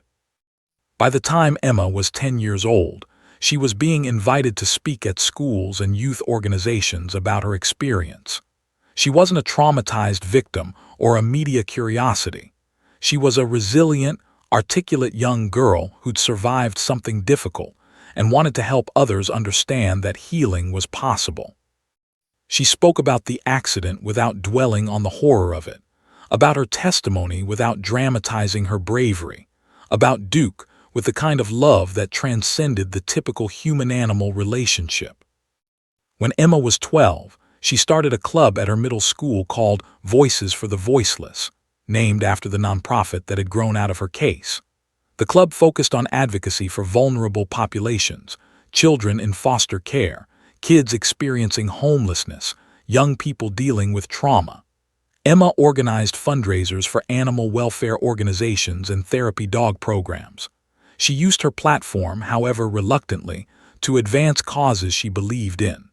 By the time Emma was 10 years old, she was being invited to speak at schools and youth organizations about her experience. She wasn't a traumatized victim or a media curiosity. She was a resilient, articulate young girl who'd survived something difficult and wanted to help others understand that healing was possible. She spoke about the accident without dwelling on the horror of it, about her testimony without dramatizing her bravery, about Duke with the kind of love that transcended the typical human-animal relationship. When Emma was 12, she started a club at her middle school called Voices for the Voiceless, named after the nonprofit that had grown out of her case. The club focused on advocacy for vulnerable populations, children in foster care, kids experiencing homelessness, young people dealing with trauma. Emma organized fundraisers for animal welfare organizations and therapy dog programs. She used her platform, however reluctantly, to advance causes she believed in.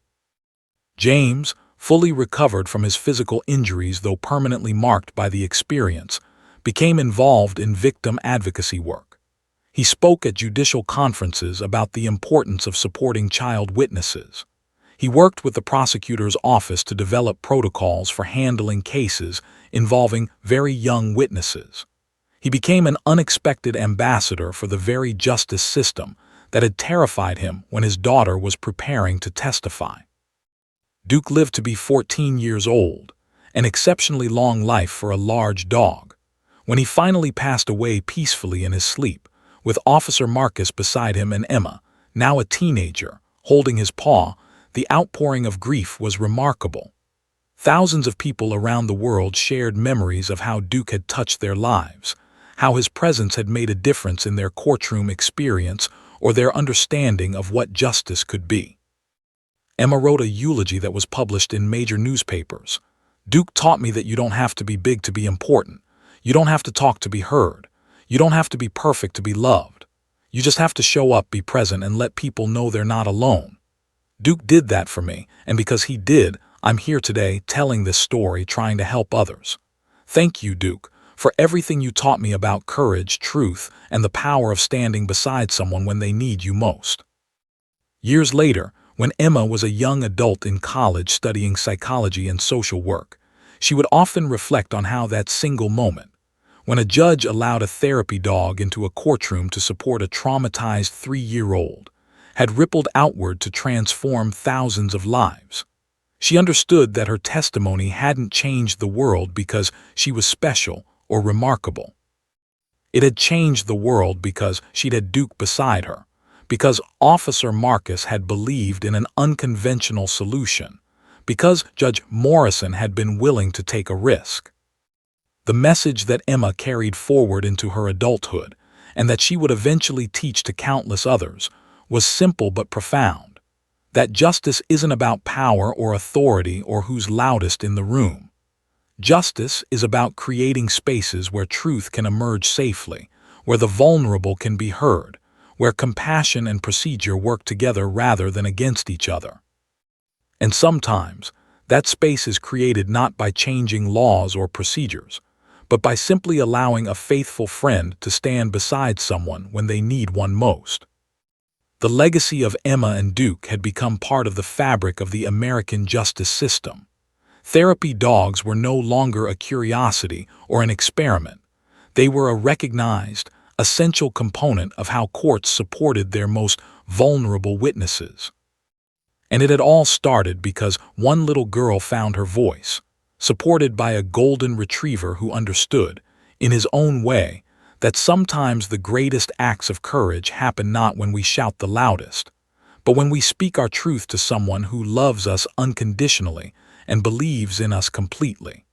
James, fully recovered from his physical injuries though permanently marked by the experience, became involved in victim advocacy work. He spoke at judicial conferences about the importance of supporting child witnesses. He worked with the prosecutor's office to develop protocols for handling cases involving very young witnesses. He became an unexpected ambassador for the very justice system that had terrified him when his daughter was preparing to testify. Duke lived to be 14 years old, an exceptionally long life for a large dog. When he finally passed away peacefully in his sleep, with Officer Marcus beside him and Emma, now a teenager, holding his paw, the outpouring of grief was remarkable. Thousands of people around the world shared memories of how Duke had touched their lives, how his presence had made a difference in their courtroom experience or their understanding of what justice could be. Emma wrote a eulogy that was published in major newspapers. Duke taught me that you don't have to be big to be important. You don't have to talk to be heard. You don't have to be perfect to be loved. You just have to show up, be present, and let people know they're not alone. Duke did that for me, and because he did, I'm here today telling this story, trying to help others. Thank you, Duke, for everything you taught me about courage, truth, and the power of standing beside someone when they need you most. Years later, when Emma was a young adult in college studying psychology and social work, she would often reflect on how that single moment, when a judge allowed a therapy dog into a courtroom to support a traumatized 3-year-old, had rippled outward to transform thousands of lives. She understood that her testimony hadn't changed the world because she was special or remarkable. It had changed the world because she'd had Duke beside her, because Officer Marcus had believed in an unconventional solution, because Judge Morrison had been willing to take a risk. The message that Emma carried forward into her adulthood, and that she would eventually teach to countless others, was simple but profound: that justice isn't about power or authority or who's loudest in the room. Justice is about creating spaces where truth can emerge safely, where the vulnerable can be heard, where compassion and procedure work together rather than against each other. And sometimes, that space is created not by changing laws or procedures, but by simply allowing a faithful friend to stand beside someone when they need one most. The legacy of Emma and Duke had become part of the fabric of the American justice system. Therapy dogs were no longer a curiosity or an experiment. They were a recognized, essential component of how courts supported their most vulnerable witnesses. And it had all started because one little girl found her voice, supported by a golden retriever who understood, in his own way, that sometimes the greatest acts of courage happen not when we shout the loudest, but when we speak our truth to someone who loves us unconditionally and believes in us completely.